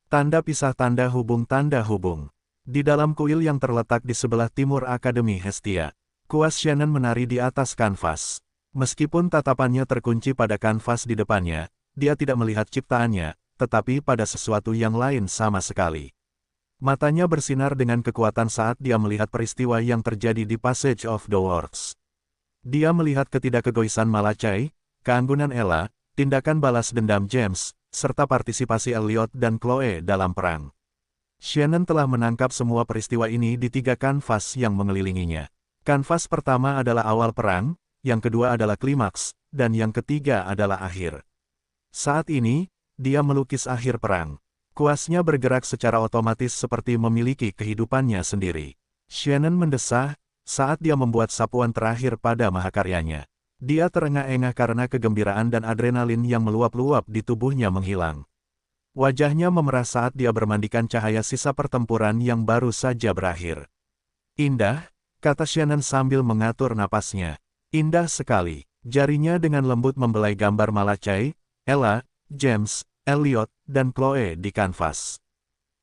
Tanda pisah tanda hubung. Di dalam kuil yang terletak di sebelah timur Akademi Hestia, kuas Shannon menari di atas kanvas. Meskipun tatapannya terkunci pada kanvas di depannya, dia tidak melihat ciptaannya, tetapi pada sesuatu yang lain sama sekali. Matanya bersinar dengan kekuatan saat dia melihat peristiwa yang terjadi di Passage of the Worlds. Dia melihat ketidakkegoisan Malachai, keanggunan Ella, tindakan balas dendam James, serta partisipasi Elliot dan Chloe dalam perang. Shannon telah menangkap semua peristiwa ini di 3 kanvas yang mengelilinginya. Kanvas pertama adalah awal perang, yang kedua adalah klimaks, dan yang ketiga adalah akhir. Saat ini, dia melukis akhir perang. Kuasnya bergerak secara otomatis seperti memiliki kehidupannya sendiri. Shannon mendesah, saat dia membuat sapuan terakhir pada mahakaryanya. Dia terengah-engah karena kegembiraan dan adrenalin yang meluap-luap di tubuhnya menghilang. Wajahnya memerah saat dia bermandikan cahaya sisa pertempuran yang baru saja berakhir. Indah, kata Shannon sambil mengatur napasnya. Indah sekali. Jarinya dengan lembut membelai gambar Malachai, Ella, James, Elliot, dan Chloe di kanvas.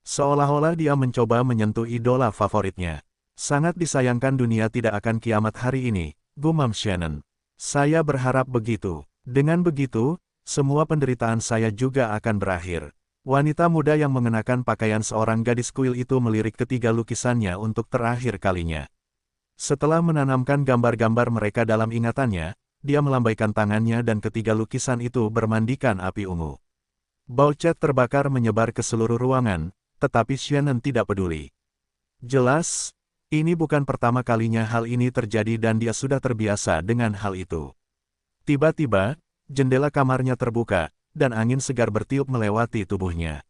Seolah-olah dia mencoba menyentuh idola favoritnya. Sangat disayangkan dunia tidak akan kiamat hari ini, gumam Shannon. Saya berharap begitu. Dengan begitu, semua penderitaan saya juga akan berakhir. Wanita muda yang mengenakan pakaian seorang gadis kuil itu melirik ketiga lukisannya untuk terakhir kalinya. Setelah menanamkan gambar-gambar mereka dalam ingatannya, dia melambaikan tangannya dan ketiga lukisan itu bermandikan api ungu. Bau cat terbakar menyebar ke seluruh ruangan, tetapi Shannon tidak peduli. Jelas, ini bukan pertama kalinya hal ini terjadi dan dia sudah terbiasa dengan hal itu. Tiba-tiba, jendela kamarnya terbuka, dan angin segar bertiup melewati tubuhnya.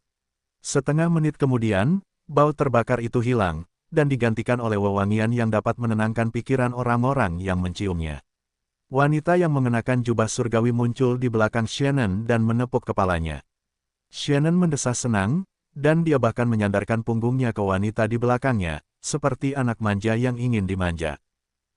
Setengah menit kemudian, bau terbakar itu hilang, dan digantikan oleh wewangian yang dapat menenangkan pikiran orang-orang yang menciumnya. Wanita yang mengenakan jubah surgawi muncul di belakang Shannon dan menepuk kepalanya. Shannon mendesah senang, dan dia bahkan menyandarkan punggungnya ke wanita di belakangnya, seperti anak manja yang ingin dimanja.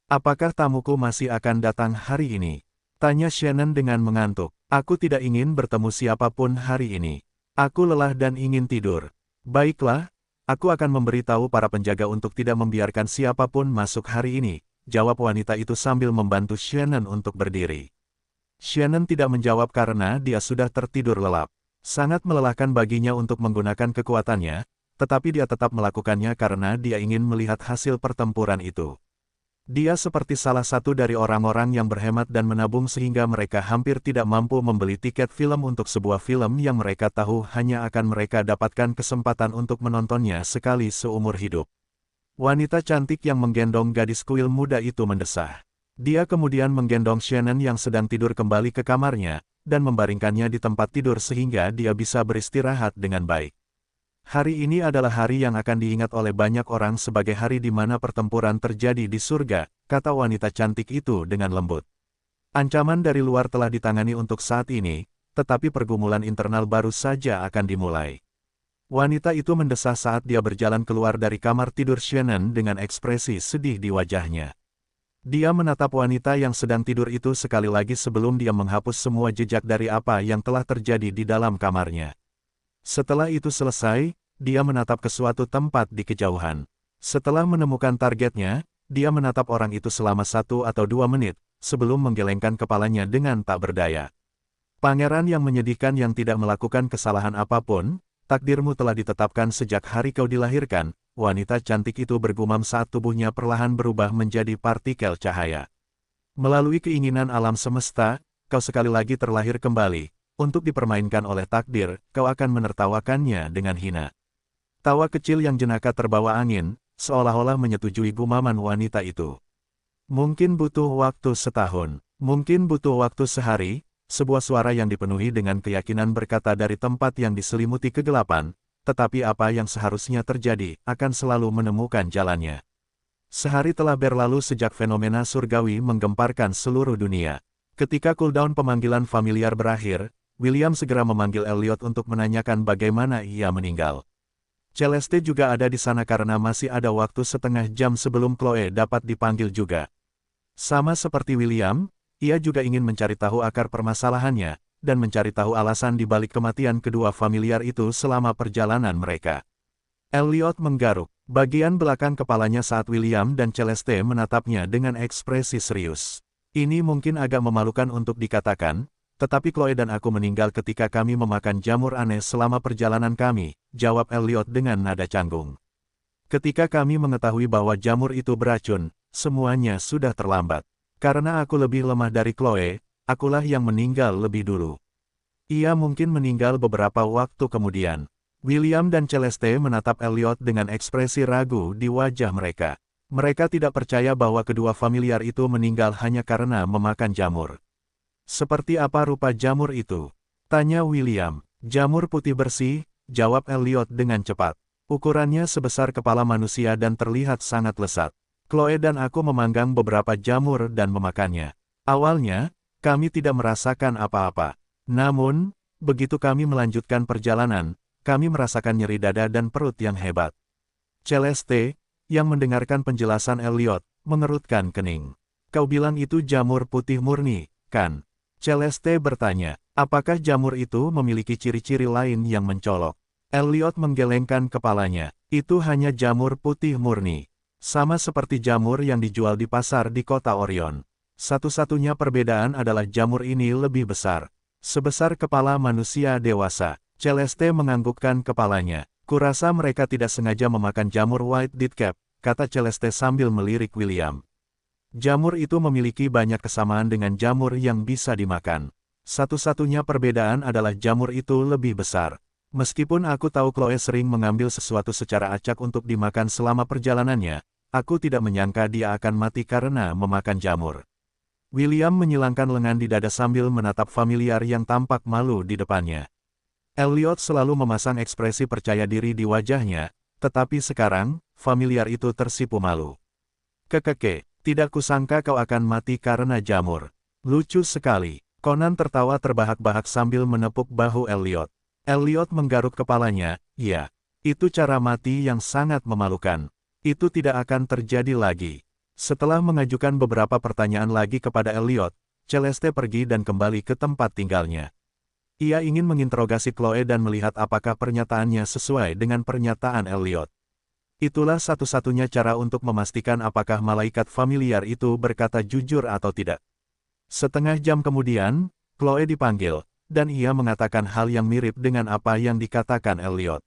Apakah tamuku masih akan datang hari ini? Tanya Shannon dengan mengantuk. Aku tidak ingin bertemu siapapun hari ini. Aku lelah dan ingin tidur. Baiklah, aku akan memberitahu para penjaga untuk tidak membiarkan siapapun masuk hari ini, jawab wanita itu sambil membantu Shannon untuk berdiri. Shannon tidak menjawab karena dia sudah tertidur lelap. Sangat melelahkan baginya untuk menggunakan kekuatannya, tetapi dia tetap melakukannya karena dia ingin melihat hasil pertempuran itu. Dia seperti salah satu dari orang-orang yang berhemat dan menabung sehingga mereka hampir tidak mampu membeli tiket film untuk sebuah film yang mereka tahu hanya akan mereka dapatkan kesempatan untuk menontonnya sekali seumur hidup. Wanita cantik yang menggendong gadis kuil muda itu mendesah. Dia kemudian menggendong Shannon yang sedang tidur kembali ke kamarnya, dan membaringkannya di tempat tidur sehingga dia bisa beristirahat dengan baik. Hari ini adalah hari yang akan diingat oleh banyak orang sebagai hari di mana pertempuran terjadi di surga, kata wanita cantik itu dengan lembut. Ancaman dari luar telah ditangani untuk saat ini, tetapi pergumulan internal baru saja akan dimulai. Wanita itu mendesah saat dia berjalan keluar dari kamar tidur Shannon dengan ekspresi sedih di wajahnya. Dia menatap wanita yang sedang tidur itu sekali lagi sebelum dia menghapus semua jejak dari apa yang telah terjadi di dalam kamarnya. Setelah itu selesai, dia menatap ke suatu tempat di kejauhan. Setelah menemukan targetnya, dia menatap orang itu selama 1 atau 2 menit, sebelum menggelengkan kepalanya dengan tak berdaya. Pangeran yang menyedihkan yang tidak melakukan kesalahan apapun, takdirmu telah ditetapkan sejak hari kau dilahirkan, wanita cantik itu bergumam saat tubuhnya perlahan berubah menjadi partikel cahaya. Melalui keinginan alam semesta, kau sekali lagi terlahir kembali, untuk dipermainkan oleh takdir, kau akan menertawakannya dengan hina. Tawa kecil yang jenaka terbawa angin, seolah-olah menyetujui gumaman wanita itu. Mungkin butuh waktu setahun, mungkin butuh waktu sehari, sebuah suara yang dipenuhi dengan keyakinan berkata dari tempat yang diselimuti kegelapan, tetapi apa yang seharusnya terjadi akan selalu menemukan jalannya. Sehari telah berlalu sejak fenomena surgawi menggemparkan seluruh dunia. Ketika cooldown pemanggilan familiar berakhir, William segera memanggil Elliot untuk menanyakan bagaimana ia meninggal. Celeste juga ada di sana karena masih ada waktu setengah jam sebelum Chloe dapat dipanggil juga. Sama seperti William, ia juga ingin mencari tahu akar permasalahannya, dan mencari tahu alasan di balik kematian kedua familiar itu selama perjalanan mereka. Elliot menggaruk bagian belakang kepalanya saat William dan Celeste menatapnya dengan ekspresi serius. Ini mungkin agak memalukan untuk dikatakan, tetapi Chloe dan aku meninggal ketika kami memakan jamur aneh selama perjalanan kami, jawab Elliot dengan nada canggung. Ketika kami mengetahui bahwa jamur itu beracun, semuanya sudah terlambat. Karena aku lebih lemah dari Chloe, akulah yang meninggal lebih dulu. Ia mungkin meninggal beberapa waktu kemudian. William dan Celeste menatap Elliot dengan ekspresi ragu di wajah mereka. Mereka tidak percaya bahwa kedua familiar itu meninggal hanya karena memakan jamur. Seperti apa rupa jamur itu? Tanya William. Jamur putih bersih, jawab Elliot dengan cepat. Ukurannya sebesar kepala manusia dan terlihat sangat lesat. Chloe dan aku memanggang beberapa jamur dan memakannya. Awalnya, kami tidak merasakan apa-apa. Namun, begitu kami melanjutkan perjalanan, kami merasakan nyeri dada dan perut yang hebat. Celeste, yang mendengarkan penjelasan Elliot, mengerutkan kening. Kau bilang itu jamur putih murni, kan? Celeste bertanya, apakah jamur itu memiliki ciri-ciri lain yang mencolok? Elliot menggelengkan kepalanya, itu hanya jamur putih murni. Sama seperti jamur yang dijual di pasar di kota Orion. Satu-satunya perbedaan adalah jamur ini lebih besar. Sebesar kepala manusia dewasa. Celeste menganggukkan kepalanya. Kurasa mereka tidak sengaja memakan jamur White Deathcap, kata Celeste sambil melirik William. Jamur itu memiliki banyak kesamaan dengan jamur yang bisa dimakan. Satu-satunya perbedaan adalah jamur itu lebih besar. Meskipun aku tahu Chloe sering mengambil sesuatu secara acak untuk dimakan selama perjalanannya, aku tidak menyangka dia akan mati karena memakan jamur. William menyilangkan lengan di dada sambil menatap familiar yang tampak malu di depannya. Elliot selalu memasang ekspresi percaya diri di wajahnya, tetapi sekarang, familiar itu tersipu malu. Kekeke, tidak kusangka kau akan mati karena jamur. Lucu sekali. Conan tertawa terbahak-bahak sambil menepuk bahu Elliot. Elliot menggaruk kepalanya, ya. Itu cara mati yang sangat memalukan. Itu tidak akan terjadi lagi. Setelah mengajukan beberapa pertanyaan lagi kepada Elliot, Celeste pergi dan kembali ke tempat tinggalnya. Ia ingin menginterogasi Chloe dan melihat apakah pernyataannya sesuai dengan pernyataan Elliot. Itulah satu-satunya cara untuk memastikan apakah malaikat familiar itu berkata jujur atau tidak. Setengah jam kemudian, Chloe dipanggil, dan ia mengatakan hal yang mirip dengan apa yang dikatakan Elliot.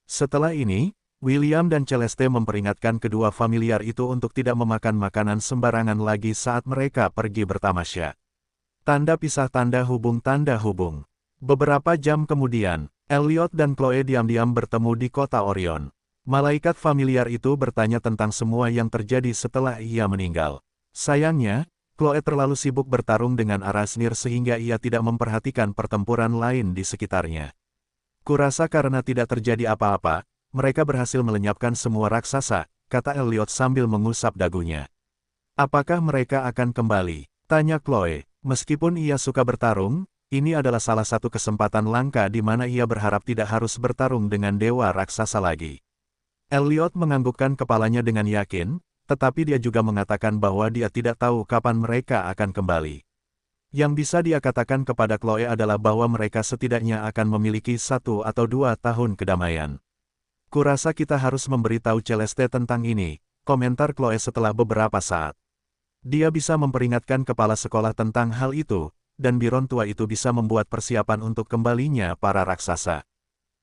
Setelah ini, William dan Celeste memperingatkan kedua familiar itu untuk tidak memakan makanan sembarangan lagi saat mereka pergi bertamasya. Tanda pisah tanda hubung. Beberapa jam kemudian, Elliot dan Chloe diam-diam bertemu di kota Orion. Malaikat familiar itu bertanya tentang semua yang terjadi setelah ia meninggal. Sayangnya, Chloe terlalu sibuk bertarung dengan Arasnir sehingga ia tidak memperhatikan pertempuran lain di sekitarnya. Kurasa karena tidak terjadi apa-apa, mereka berhasil melenyapkan semua raksasa, kata Elliot sambil mengusap dagunya. Apakah mereka akan kembali? Tanya Chloe. Meskipun ia suka bertarung, ini adalah salah satu kesempatan langka di mana ia berharap tidak harus bertarung dengan dewa raksasa lagi. Elliot menganggukkan kepalanya dengan yakin, tetapi dia juga mengatakan bahwa dia tidak tahu kapan mereka akan kembali. Yang bisa dia katakan kepada Chloe adalah bahwa mereka setidaknya akan memiliki 1 atau 2 tahun kedamaian. Kurasa kita harus memberitahu Celeste tentang ini, komentar Chloe setelah beberapa saat. Dia bisa memperingatkan kepala sekolah tentang hal itu, dan Biron tua itu bisa membuat persiapan untuk kembalinya para raksasa.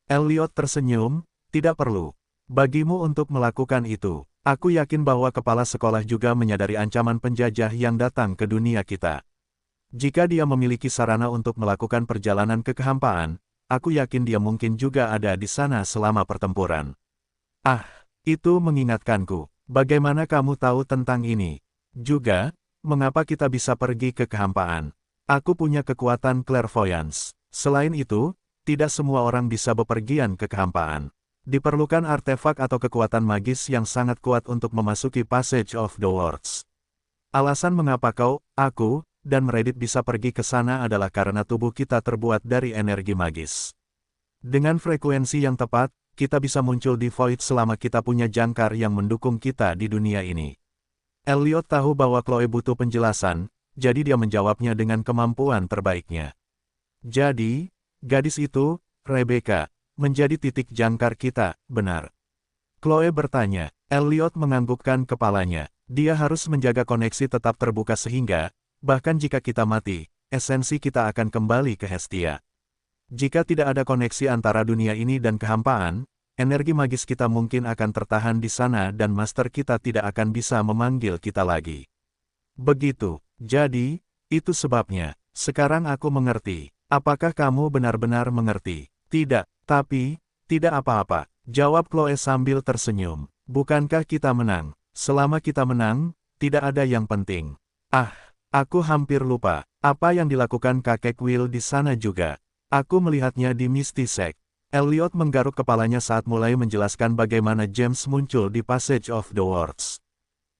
Elliot tersenyum, tidak perlu. Bagimu untuk melakukan itu, aku yakin bahwa kepala sekolah juga menyadari ancaman penjajah yang datang ke dunia kita. Jika dia memiliki sarana untuk melakukan perjalanan ke kehampaan, aku yakin dia mungkin juga ada di sana selama pertempuran. Ah, itu mengingatkanku. Bagaimana kamu tahu tentang ini? Juga, mengapa kita bisa pergi ke kehampaan? Aku punya kekuatan clairvoyance. Selain itu, tidak semua orang bisa bepergian ke kehampaan. Diperlukan artefak atau kekuatan magis yang sangat kuat untuk memasuki Passage of the Worlds. Alasan mengapa aku, dan Meredith bisa pergi ke sana adalah karena tubuh kita terbuat dari energi magis. Dengan frekuensi yang tepat, kita bisa muncul di Void selama kita punya jangkar yang mendukung kita di dunia ini. Elliot tahu bahwa Chloe butuh penjelasan, jadi dia menjawabnya dengan kemampuan terbaiknya. Jadi, gadis itu, Rebecca, menjadi titik jangkar kita, benar? Chloe bertanya. Elliot menganggukkan kepalanya. Dia harus menjaga koneksi tetap terbuka sehingga, bahkan jika kita mati, esensi kita akan kembali ke Hestia. Jika tidak ada koneksi antara dunia ini dan kehampaan, energi magis kita mungkin akan tertahan di sana dan master kita tidak akan bisa memanggil kita lagi. Begitu, jadi, itu sebabnya. Sekarang aku mengerti. Apakah kamu benar-benar mengerti? Tidak, tapi, tidak apa-apa, jawab Chloe sambil tersenyum. Bukankah kita menang? Selama kita menang, tidak ada yang penting. Ah, aku hampir lupa, apa yang dilakukan kakek Will di sana juga. Aku melihatnya di Misty Sect. Elliot menggaruk kepalanya saat mulai menjelaskan bagaimana James muncul di Passage of the Worlds.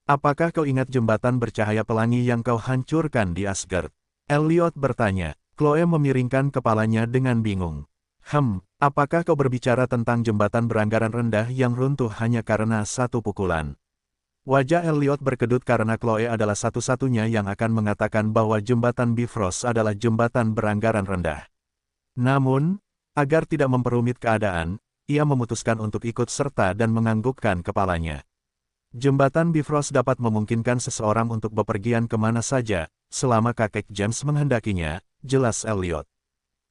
Apakah kau ingat jembatan bercahaya pelangi yang kau hancurkan di Asgard? Elliot bertanya. Chloe memiringkan kepalanya dengan bingung. Apakah kau berbicara tentang jembatan beranggaran rendah yang runtuh hanya karena satu pukulan? Wajah Elliot berkedut karena Chloe adalah satu-satunya yang akan mengatakan bahwa jembatan Bifrost adalah jembatan beranggaran rendah. Namun, agar tidak memperumit keadaan, ia memutuskan untuk ikut serta dan menganggukkan kepalanya. Jembatan Bifrost dapat memungkinkan seseorang untuk bepergian kemana saja, selama kakek James menghendakinya, jelas Elliot.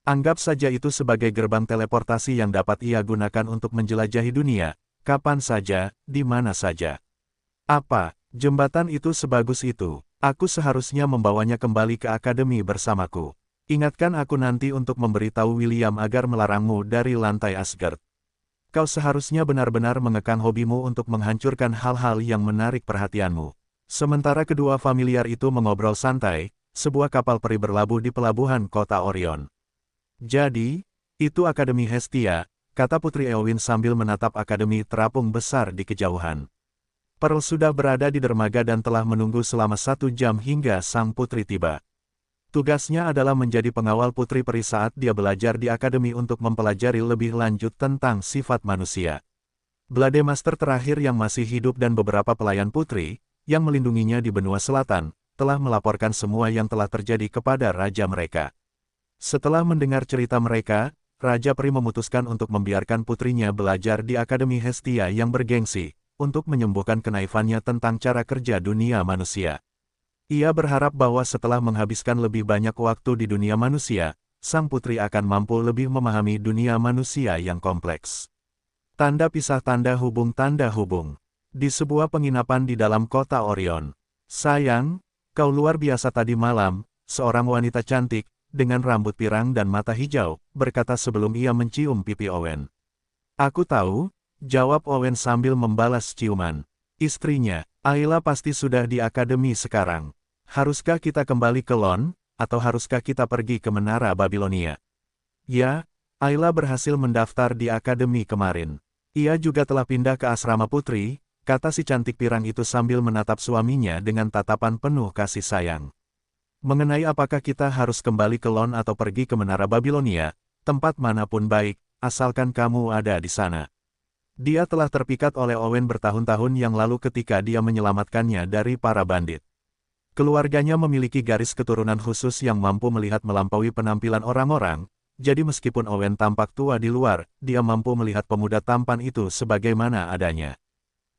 Anggap saja itu sebagai gerbang teleportasi yang dapat ia gunakan untuk menjelajahi dunia, kapan saja, di mana saja. Apa, jembatan itu sebagus itu? Aku seharusnya membawanya kembali ke akademi bersamaku. Ingatkan aku nanti untuk memberitahu William agar melarangmu dari lantai Asgard. Kau seharusnya benar-benar mengekang hobimu untuk menghancurkan hal-hal yang menarik perhatianmu. Sementara kedua familiar itu mengobrol santai, sebuah kapal peri berlabuh di pelabuhan kota Orion. Jadi, itu Akademi Hestia, kata Putri Eowyn sambil menatap akademi terapung besar di kejauhan. Pearl sudah berada di dermaga dan telah menunggu selama 1 jam hingga sang putri tiba. Tugasnya adalah menjadi pengawal putri peri saat dia belajar di akademi untuk mempelajari lebih lanjut tentang sifat manusia. Blade Master terakhir yang masih hidup dan beberapa pelayan putri, yang melindunginya di benua selatan, telah melaporkan semua yang telah terjadi kepada raja mereka. Setelah mendengar cerita mereka, Raja Peri memutuskan untuk membiarkan putrinya belajar di Akademi Hestia yang bergengsi, untuk menyembuhkan kenaifannya tentang cara kerja dunia manusia. Ia berharap bahwa setelah menghabiskan lebih banyak waktu di dunia manusia, sang putri akan mampu lebih memahami dunia manusia yang kompleks. Tanda pisah tanda hubung. Di sebuah penginapan di dalam kota Orion. Sayang, kau luar biasa tadi malam, seorang wanita cantik, dengan rambut pirang dan mata hijau, berkata sebelum ia mencium pipi Owen. Aku tahu, jawab Owen sambil membalas ciuman. Istrinya, Ayla pasti sudah di akademi sekarang. Haruskah kita kembali ke Lon, atau haruskah kita pergi ke Menara Babilonia? Ya, Ayla berhasil mendaftar di akademi kemarin. Ia juga telah pindah ke asrama putri, kata si cantik pirang itu sambil menatap suaminya dengan tatapan penuh kasih sayang. Mengenai apakah kita harus kembali ke Lon atau pergi ke Menara Babilonia, tempat manapun baik, asalkan kamu ada di sana. Dia telah terpikat oleh Owen bertahun-tahun yang lalu ketika dia menyelamatkannya dari para bandit. Keluarganya memiliki garis keturunan khusus yang mampu melihat melampaui penampilan orang-orang, jadi meskipun Owen tampak tua di luar, dia mampu melihat pemuda tampan itu sebagaimana adanya.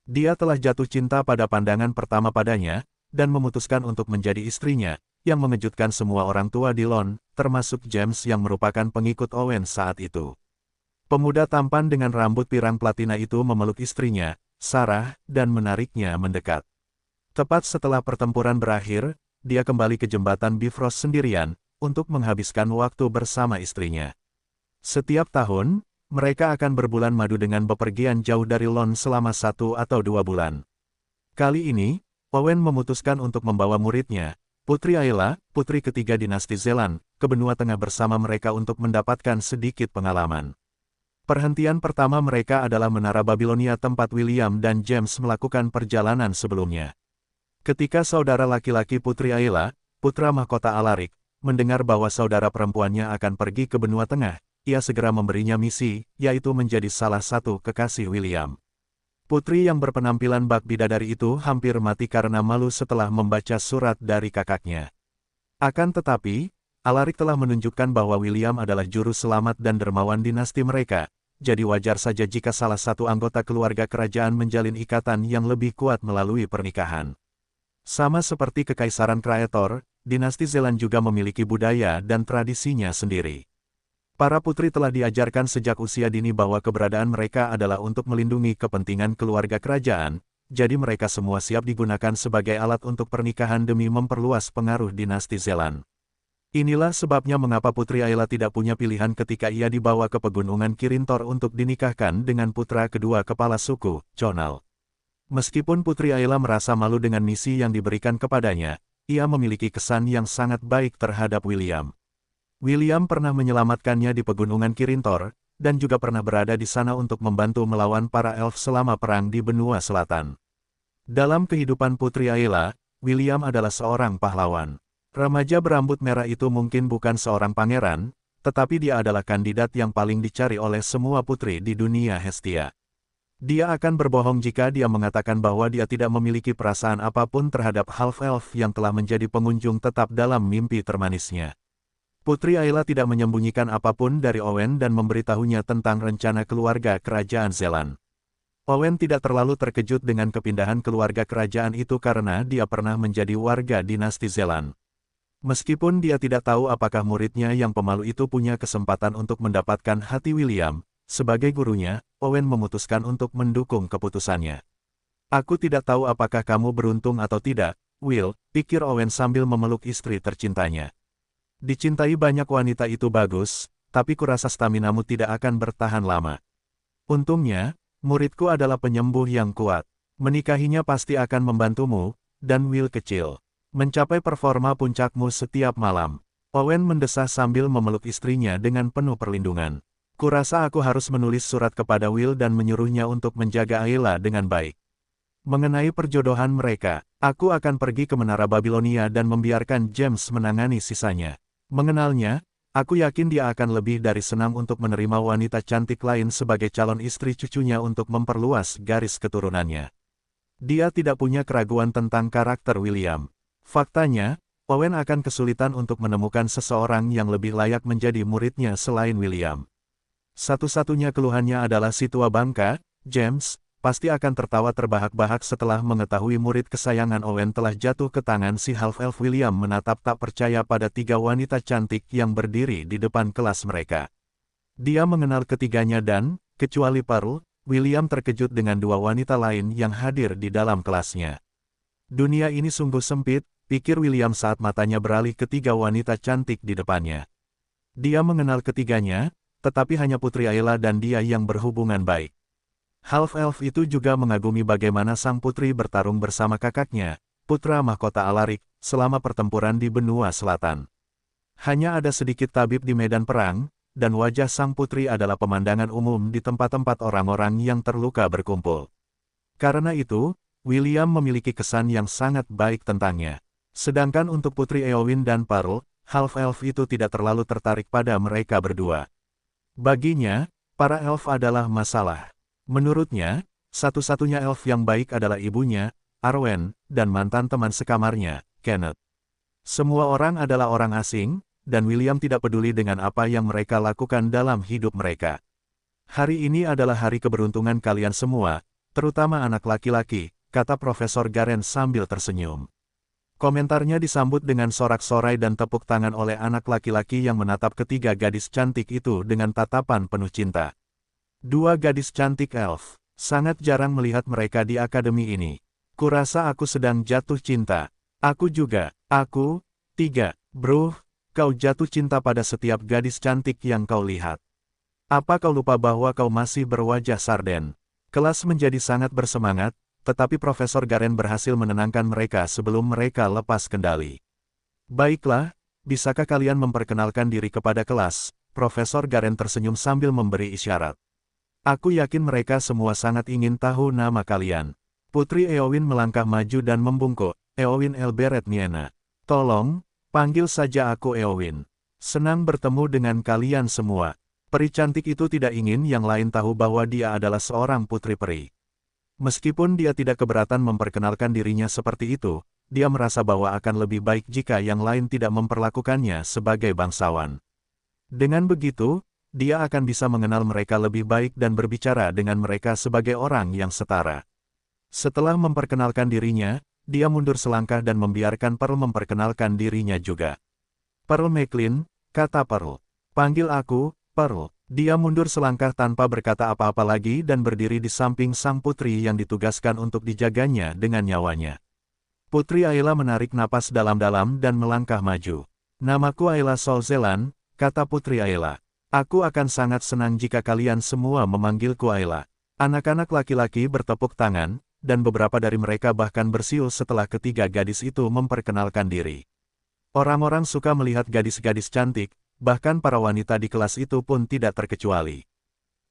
Dia telah jatuh cinta pada pandangan pertama padanya, dan memutuskan untuk menjadi istrinya, yang mengejutkan semua orang tua di Lon, termasuk James yang merupakan pengikut Owen saat itu. Pemuda tampan dengan rambut pirang platina itu memeluk istrinya, Sarah, dan menariknya mendekat. Tepat setelah pertempuran berakhir, dia kembali ke jembatan Bifrost sendirian, untuk menghabiskan waktu bersama istrinya. Setiap tahun, mereka akan berbulan madu dengan bepergian jauh dari Lon selama 1 atau 2 bulan. Kali ini, Owen memutuskan untuk membawa muridnya, Putri Ayla, putri ketiga dinasti Zelan, ke benua tengah bersama mereka untuk mendapatkan sedikit pengalaman. Perhentian pertama mereka adalah Menara Babilonia tempat William dan James melakukan perjalanan sebelumnya. Ketika saudara laki-laki Putri Ayla, putra mahkota Alaric, mendengar bahwa saudara perempuannya akan pergi ke benua tengah, ia segera memberinya misi, yaitu menjadi salah satu kekasih William. Putri yang berpenampilan bak bidadari itu hampir mati karena malu setelah membaca surat dari kakaknya. Akan tetapi, Alaric telah menunjukkan bahwa William adalah juru selamat dan dermawan dinasti mereka, jadi wajar saja jika salah satu anggota keluarga kerajaan menjalin ikatan yang lebih kuat melalui pernikahan. Sama seperti Kekaisaran Kraetor, dinasti Zelan juga memiliki budaya dan tradisinya sendiri. Para putri telah diajarkan sejak usia dini bahwa keberadaan mereka adalah untuk melindungi kepentingan keluarga kerajaan, jadi mereka semua siap digunakan sebagai alat untuk pernikahan demi memperluas pengaruh dinasti Zelan. Inilah sebabnya mengapa Putri Ayla tidak punya pilihan ketika ia dibawa ke pegunungan Kirintor untuk dinikahkan dengan putra kedua kepala suku, Conal. Meskipun Putri Ayla merasa malu dengan misi yang diberikan kepadanya, ia memiliki kesan yang sangat baik terhadap William. William pernah menyelamatkannya di pegunungan Kirintor, dan juga pernah berada di sana untuk membantu melawan para elf selama perang di benua selatan. Dalam kehidupan Putri Ayla, William adalah seorang pahlawan. Remaja berambut merah itu mungkin bukan seorang pangeran, tetapi dia adalah kandidat yang paling dicari oleh semua putri di dunia Hestia. Dia akan berbohong jika dia mengatakan bahwa dia tidak memiliki perasaan apapun terhadap half-elf yang telah menjadi pengunjung tetap dalam mimpi termanisnya. Putri Ayla tidak menyembunyikan apapun dari Owen dan memberitahunya tentang rencana keluarga kerajaan Zelan. Owen tidak terlalu terkejut dengan kepindahan keluarga kerajaan itu karena dia pernah menjadi warga dinasti Zelan. Meskipun dia tidak tahu apakah muridnya yang pemalu itu punya kesempatan untuk mendapatkan hati William, sebagai gurunya, Owen memutuskan untuk mendukung keputusannya. Aku tidak tahu apakah kamu beruntung atau tidak, Will, pikir Owen sambil memeluk istri tercintanya. Dicintai banyak wanita itu bagus, tapi kurasa staminamu tidak akan bertahan lama. Untungnya, muridku adalah penyembuh yang kuat. Menikahinya pasti akan membantumu, dan Will kecil. Mencapai performa puncakmu setiap malam. Owen mendesah sambil memeluk istrinya dengan penuh perlindungan. Kurasa aku harus menulis surat kepada Will dan menyuruhnya untuk menjaga Ayla dengan baik. Mengenai perjodohan mereka, aku akan pergi ke Menara Babilonia dan membiarkan James menangani sisanya. Mengenalnya, aku yakin dia akan lebih dari senang untuk menerima wanita cantik lain sebagai calon istri cucunya untuk memperluas garis keturunannya. Dia tidak punya keraguan tentang karakter William. Faktanya, Owen akan kesulitan untuk menemukan seseorang yang lebih layak menjadi muridnya selain William. Satu-satunya keluhannya adalah si tua bangka, James, pasti akan tertawa terbahak-bahak setelah mengetahui murid kesayangan Owen telah jatuh ke tangan si half-elf. William menatap tak percaya pada 3 wanita cantik yang berdiri di depan kelas mereka. Dia mengenal ketiganya dan, kecuali Pearl, William terkejut dengan 2 wanita lain yang hadir di dalam kelasnya. Dunia ini sungguh sempit, pikir William saat matanya beralih ke 3 wanita cantik di depannya. Dia mengenal ketiganya, tetapi hanya Putri Ayla dan dia yang berhubungan baik. Half-elf itu juga mengagumi bagaimana sang putri bertarung bersama kakaknya, putra mahkota Alaric, selama pertempuran di benua selatan. Hanya ada sedikit tabib di medan perang, dan wajah sang putri adalah pemandangan umum di tempat-tempat orang-orang yang terluka berkumpul. Karena itu, William memiliki kesan yang sangat baik tentangnya. Sedangkan untuk Putri Eowyn dan Pearl, half-elf itu tidak terlalu tertarik pada mereka berdua. Baginya, para elf adalah masalah. Menurutnya, satu-satunya elf yang baik adalah ibunya, Arwen, dan mantan teman sekamarnya, Kenneth. Semua orang adalah orang asing, dan William tidak peduli dengan apa yang mereka lakukan dalam hidup mereka. Hari ini adalah hari keberuntungan kalian semua, terutama anak laki-laki, kata Profesor Garen sambil tersenyum. Komentarnya disambut dengan sorak-sorai dan tepuk tangan oleh anak laki-laki yang menatap ketiga gadis cantik itu dengan tatapan penuh cinta. 2 gadis cantik elf, sangat jarang melihat mereka di akademi ini. Kurasa aku sedang jatuh cinta. Aku juga, aku, 3, bro, kau jatuh cinta pada setiap gadis cantik yang kau lihat. Apa kau lupa bahwa kau masih berwajah sarden? Kelas menjadi sangat bersemangat, tetapi Profesor Garen berhasil menenangkan mereka sebelum mereka lepas kendali. Baiklah, bisakah kalian memperkenalkan diri kepada kelas? Profesor Garen tersenyum sambil memberi isyarat. Aku yakin mereka semua sangat ingin tahu nama kalian. Putri Eowyn melangkah maju dan membungkuk. Eowyn Elberet Niena. Tolong, panggil saja aku Eowyn. Senang bertemu dengan kalian semua. Peri cantik itu tidak ingin yang lain tahu bahwa dia adalah seorang putri peri. Meskipun dia tidak keberatan memperkenalkan dirinya seperti itu, dia merasa bahwa akan lebih baik jika yang lain tidak memperlakukannya sebagai bangsawan. Dengan begitu, dia akan bisa mengenal mereka lebih baik dan berbicara dengan mereka sebagai orang yang setara. Setelah memperkenalkan dirinya, dia mundur selangkah dan membiarkan Pearl memperkenalkan dirinya juga. Pearl McLean, kata Pearl. Panggil aku, Pearl. Dia mundur selangkah tanpa berkata apa-apa lagi dan berdiri di samping sang putri yang ditugaskan untuk dijaganya dengan nyawanya. Putri Ayla menarik napas dalam-dalam dan melangkah maju. Namaku Ayla Solzelan, kata Putri Ayla. Aku akan sangat senang jika kalian semua memanggilku Ayla. Anak-anak laki-laki bertepuk tangan, dan beberapa dari mereka bahkan bersiul setelah ketiga gadis itu memperkenalkan diri. Orang-orang suka melihat gadis-gadis cantik, bahkan para wanita di kelas itu pun tidak terkecuali.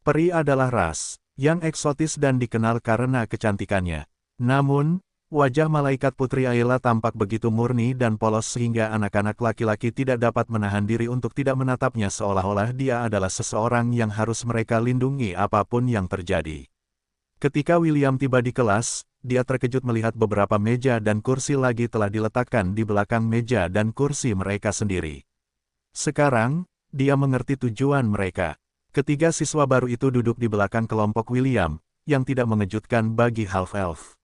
Peri adalah ras yang eksotis dan dikenal karena kecantikannya. Namun, wajah malaikat Putri Ayla tampak begitu murni dan polos sehingga anak-anak laki-laki tidak dapat menahan diri untuk tidak menatapnya seolah-olah dia adalah seseorang yang harus mereka lindungi apapun yang terjadi. Ketika William tiba di kelas, dia terkejut melihat beberapa meja dan kursi lagi telah diletakkan di belakang meja dan kursi mereka sendiri. Sekarang, dia mengerti tujuan mereka. Ketiga siswa baru itu duduk di belakang kelompok William, yang tidak mengejutkan bagi half-elf.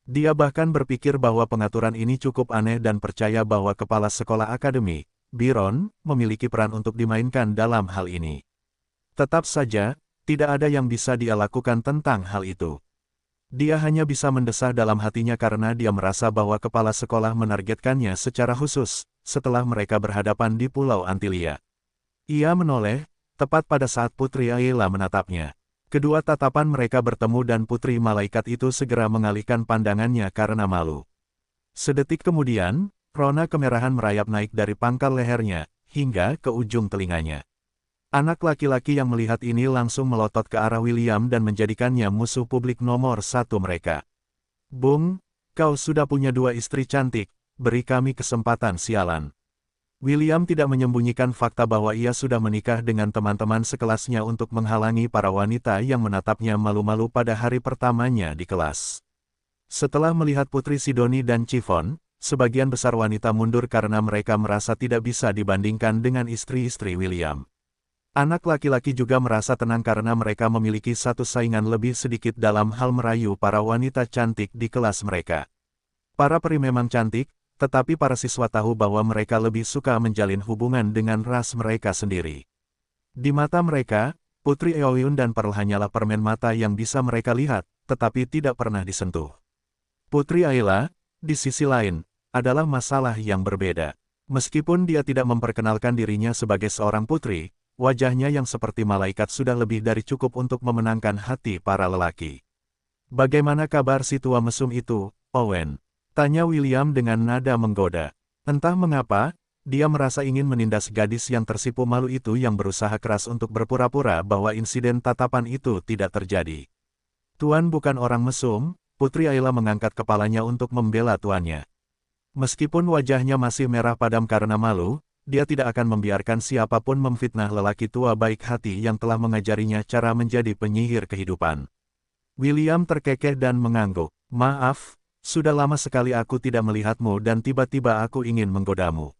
Dia bahkan berpikir bahwa pengaturan ini cukup aneh dan percaya bahwa kepala sekolah akademi, Byron, memiliki peran untuk dimainkan dalam hal ini. Tetap saja, tidak ada yang bisa dia lakukan tentang hal itu. Dia hanya bisa mendesah dalam hatinya karena dia merasa bahwa kepala sekolah menargetkannya secara khusus, setelah mereka berhadapan di Pulau Antilia. Ia menoleh, tepat pada saat Putri Ayla menatapnya. Kedua tatapan mereka bertemu dan Putri Malaikat itu segera mengalihkan pandangannya karena malu. Sedetik kemudian, rona kemerahan merayap naik dari pangkal lehernya, hingga ke ujung telinganya. Anak laki-laki yang melihat ini langsung melotot ke arah William dan menjadikannya musuh publik nomor 1 mereka. Bung, kau sudah punya 2 istri cantik, beri kami kesempatan sialan. William tidak menyembunyikan fakta bahwa ia sudah menikah dengan teman-teman sekelasnya untuk menghalangi para wanita yang menatapnya malu-malu pada hari pertamanya di kelas. Setelah melihat Putri Sidoni dan Chiffon, sebagian besar wanita mundur karena mereka merasa tidak bisa dibandingkan dengan istri-istri William. Anak laki-laki juga merasa tenang karena mereka memiliki satu saingan lebih sedikit dalam hal merayu para wanita cantik di kelas mereka. Para peri memang cantik, tetapi para siswa tahu bahwa mereka lebih suka menjalin hubungan dengan ras mereka sendiri. Di mata mereka, Putri Eowyn dan Pearl hanyalah permen mata yang bisa mereka lihat, tetapi tidak pernah disentuh. Putri Ayla, di sisi lain, adalah masalah yang berbeda. Meskipun dia tidak memperkenalkan dirinya sebagai seorang putri, wajahnya yang seperti malaikat sudah lebih dari cukup untuk memenangkan hati para lelaki. Bagaimana kabar si tua mesum itu, Owen? Tanya William dengan nada menggoda. Entah mengapa, dia merasa ingin menindas gadis yang tersipu malu itu yang berusaha keras untuk berpura-pura bahwa insiden tatapan itu tidak terjadi. Tuan bukan orang mesum, Putri Ayla mengangkat kepalanya untuk membela tuannya. Meskipun wajahnya masih merah padam karena malu, dia tidak akan membiarkan siapapun memfitnah lelaki tua baik hati yang telah mengajarinya cara menjadi penyihir kehidupan. William terkekeh dan mengangguk. Maaf, sudah lama sekali aku tidak melihatmu dan tiba-tiba aku ingin menggodamu.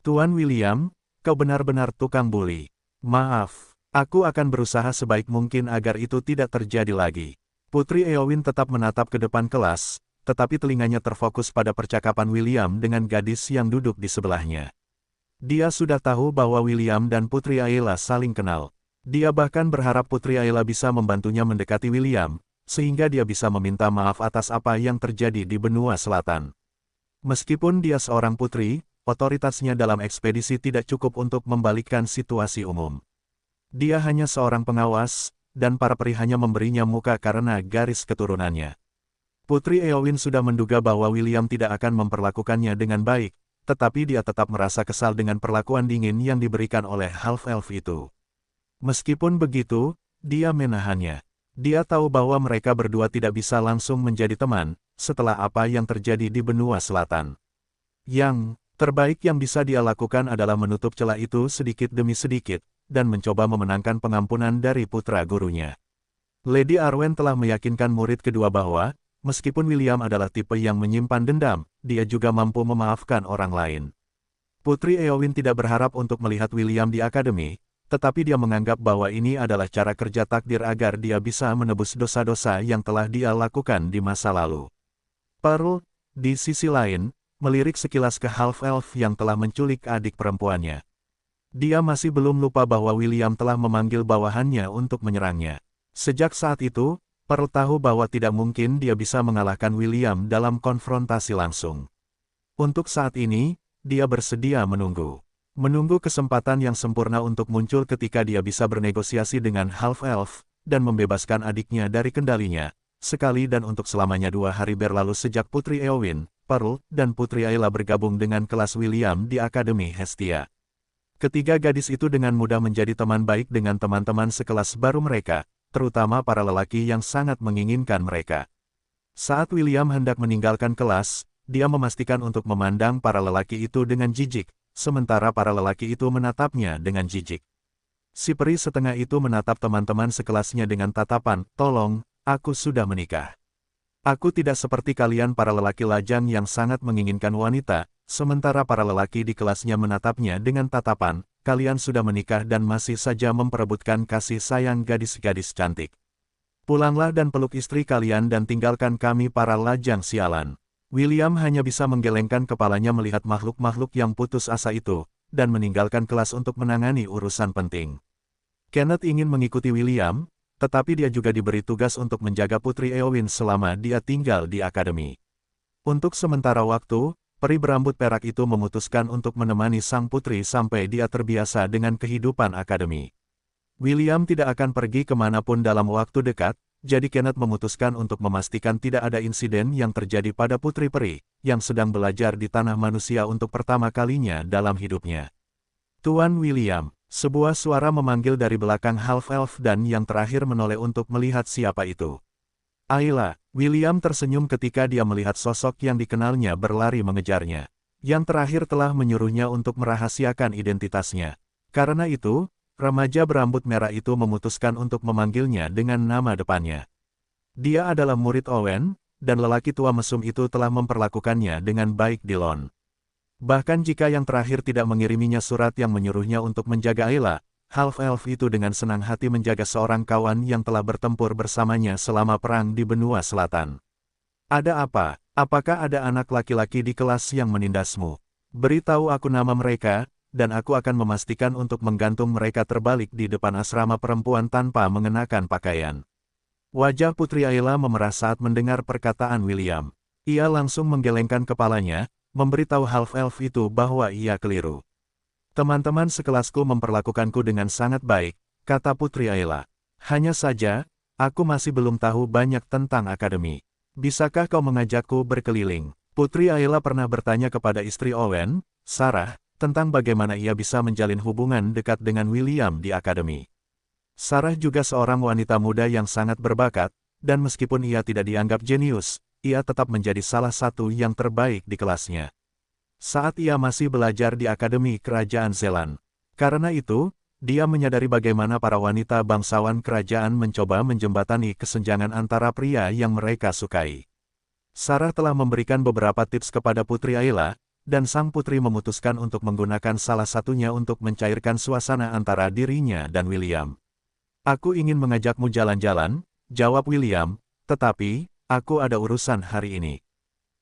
Tuan William, kau benar-benar tukang bully. Maaf, aku akan berusaha sebaik mungkin agar itu tidak terjadi lagi. Putri Eowyn tetap menatap ke depan kelas, tetapi telinganya terfokus pada percakapan William dengan gadis yang duduk di sebelahnya. Dia sudah tahu bahwa William dan Putri Ayla saling kenal. Dia bahkan berharap Putri Ayla bisa membantunya mendekati William, sehingga dia bisa meminta maaf atas apa yang terjadi di benua selatan. Meskipun dia seorang putri, otoritasnya dalam ekspedisi tidak cukup untuk membalikkan situasi umum. Dia hanya seorang pengawas, dan para peri hanya memberinya muka karena garis keturunannya. Putri Eowyn sudah menduga bahwa William tidak akan memperlakukannya dengan baik, tetapi dia tetap merasa kesal dengan perlakuan dingin yang diberikan oleh half-elf itu. Meskipun begitu, dia menahannya. Dia tahu bahwa mereka berdua tidak bisa langsung menjadi teman, setelah apa yang terjadi di benua selatan. Yang terbaik yang bisa dia lakukan adalah menutup celah itu sedikit demi sedikit, dan mencoba memenangkan pengampunan dari putra gurunya. Lady Arwen telah meyakinkan murid kedua bahwa, meskipun William adalah tipe yang menyimpan dendam, dia juga mampu memaafkan orang lain. Putri Eowyn tidak berharap untuk melihat William di akademi, tetapi dia menganggap bahwa ini adalah cara kerja takdir agar dia bisa menebus dosa-dosa yang telah dia lakukan di masa lalu. Pearl, di sisi lain, melirik sekilas ke half-elf yang telah menculik adik perempuannya. Dia masih belum lupa bahwa William telah memanggil bawahannya untuk menyerangnya. Sejak saat itu, Pearl tahu bahwa tidak mungkin dia bisa mengalahkan William dalam konfrontasi langsung. Untuk saat ini, dia bersedia menunggu. Menunggu kesempatan yang sempurna untuk muncul ketika dia bisa bernegosiasi dengan half-elf, dan membebaskan adiknya dari kendalinya, sekali dan untuk selamanya 2 hari berlalu sejak Putri Eowyn, Pearl, dan Putri Ayla bergabung dengan kelas William di Akademi Hestia. Ketiga gadis itu dengan mudah menjadi teman baik dengan teman-teman sekelas baru mereka, terutama para lelaki yang sangat menginginkan mereka. Saat William hendak meninggalkan kelas, dia memastikan untuk memandang para lelaki itu dengan jijik, sementara para lelaki itu menatapnya dengan jijik. Si peri setengah itu menatap teman-teman sekelasnya dengan tatapan, "Tolong, aku sudah menikah. Aku tidak seperti kalian para lelaki lajang yang sangat menginginkan wanita," sementara para lelaki di kelasnya menatapnya dengan tatapan, "Kalian sudah menikah dan masih saja memperebutkan kasih sayang gadis-gadis cantik. Pulanglah dan peluk istri kalian dan tinggalkan kami para lajang sialan." William hanya bisa menggelengkan kepalanya melihat makhluk-makhluk yang putus asa itu, dan meninggalkan kelas untuk menangani urusan penting. Kenneth ingin mengikuti William, tetapi dia juga diberi tugas untuk menjaga Putri Eowyn selama dia tinggal di akademi. Untuk sementara waktu, peri berambut perak itu memutuskan untuk menemani sang putri sampai dia terbiasa dengan kehidupan akademi. William tidak akan pergi kemanapun dalam waktu dekat, jadi Kenneth memutuskan untuk memastikan tidak ada insiden yang terjadi pada Putri Peri, yang sedang belajar di tanah manusia untuk pertama kalinya dalam hidupnya. "Tuan William," sebuah suara memanggil dari belakang half-elf dan yang terakhir menoleh untuk melihat siapa itu. Ayla, William tersenyum ketika dia melihat sosok yang dikenalnya berlari mengejarnya. Yang terakhir telah menyuruhnya untuk merahasiakan identitasnya. Karena itu, remaja berambut merah itu memutuskan untuk memanggilnya dengan nama depannya. Dia adalah murid Owen, dan lelaki tua mesum itu telah memperlakukannya dengan baik di Lon. Bahkan jika yang terakhir tidak mengiriminya surat yang menyuruhnya untuk menjaga Ayla, Half-Elf itu dengan senang hati menjaga seorang kawan yang telah bertempur bersamanya selama perang di benua selatan. Ada apa? Apakah ada anak laki-laki di kelas yang menindasmu? Beritahu aku nama mereka, dan aku akan memastikan untuk menggantung mereka terbalik di depan asrama perempuan tanpa mengenakan pakaian. Wajah Putri Ayla memerah saat mendengar perkataan William. Ia langsung menggelengkan kepalanya, memberitahu Half-Elf itu bahwa ia keliru. Teman-teman sekelasku memperlakukanku dengan sangat baik, kata Putri Ayla. Hanya saja, aku masih belum tahu banyak tentang akademi. Bisakah kau mengajakku berkeliling? Putri Ayla pernah bertanya kepada istri Owen, Sarah, tentang bagaimana ia bisa menjalin hubungan dekat dengan William di akademi. Sarah juga seorang wanita muda yang sangat berbakat, dan meskipun ia tidak dianggap jenius, ia tetap menjadi salah satu yang terbaik di kelasnya. Saat ia masih belajar di Akademi Kerajaan Zelan. Karena itu, dia menyadari bagaimana para wanita bangsawan kerajaan mencoba menjembatani kesenjangan antara pria yang mereka sukai. Sarah telah memberikan beberapa tips kepada Putri Ayla, dan sang putri memutuskan untuk menggunakan salah satunya untuk mencairkan suasana antara dirinya dan William. Aku ingin mengajakmu jalan-jalan, jawab William, tetapi, aku ada urusan hari ini.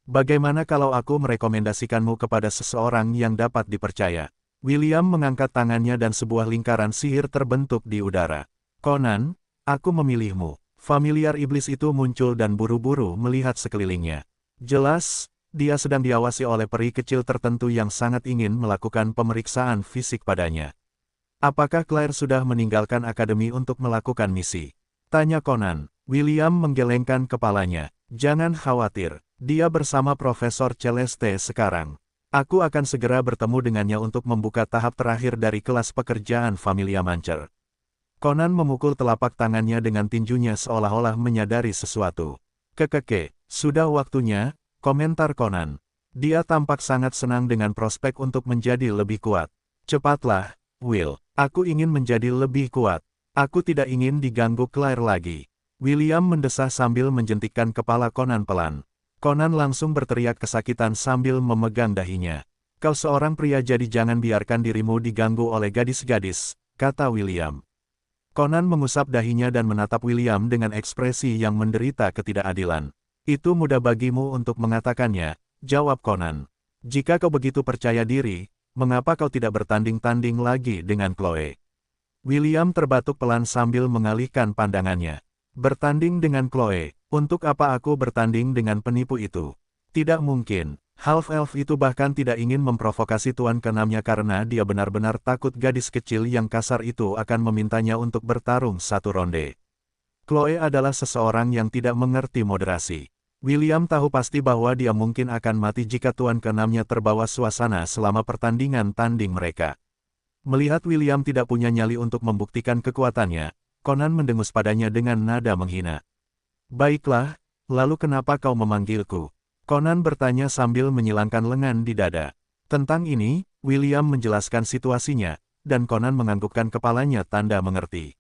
Bagaimana kalau aku merekomendasikanmu kepada seseorang yang dapat dipercaya? William mengangkat tangannya dan sebuah lingkaran sihir terbentuk di udara. Conan, aku memilihmu. Familiar iblis itu muncul dan buru-buru melihat sekelilingnya. Jelas, dia sedang diawasi oleh peri kecil tertentu yang sangat ingin melakukan pemeriksaan fisik padanya. Apakah Claire sudah meninggalkan akademi untuk melakukan misi? Tanya Conan. William menggelengkan kepalanya. Jangan khawatir, dia bersama Profesor Celeste sekarang. Aku akan segera bertemu dengannya untuk membuka tahap terakhir dari kelas pekerjaan Familia Mancer. Conan memukul telapak tangannya dengan tinjunya seolah-olah menyadari sesuatu. Kekeke, sudah waktunya, komentar Conan. Dia tampak sangat senang dengan prospek untuk menjadi lebih kuat. Cepatlah, Will. Aku ingin menjadi lebih kuat. Aku tidak ingin diganggu Claire lagi. William mendesah sambil menjentikkan kepala Conan pelan. Conan langsung berteriak kesakitan sambil memegang dahinya. Kau seorang pria jadi jangan biarkan dirimu diganggu oleh gadis-gadis, kata William. Conan mengusap dahinya dan menatap William dengan ekspresi yang menderita ketidakadilan. Itu mudah bagimu untuk mengatakannya, jawab Conan. Jika kau begitu percaya diri, mengapa kau tidak bertanding-tanding lagi dengan Chloe? William terbatuk pelan sambil mengalihkan pandangannya. Bertanding dengan Chloe, untuk apa aku bertanding dengan penipu itu? Tidak mungkin, Half-Elf itu bahkan tidak ingin memprovokasi tuan keenamnya karena dia benar-benar takut gadis kecil yang kasar itu akan memintanya untuk bertarung satu ronde. Chloe adalah seseorang yang tidak mengerti moderasi. William tahu pasti bahwa dia mungkin akan mati jika tuan keenamnya terbawa suasana selama pertandingan tanding mereka. Melihat William tidak punya nyali untuk membuktikan kekuatannya, Conan mendengus padanya dengan nada menghina. Baiklah, lalu kenapa kau memanggilku? Conan bertanya sambil menyilangkan lengan di dada. Tentang ini, William menjelaskan situasinya, dan Conan menganggukkan kepalanya tanda mengerti.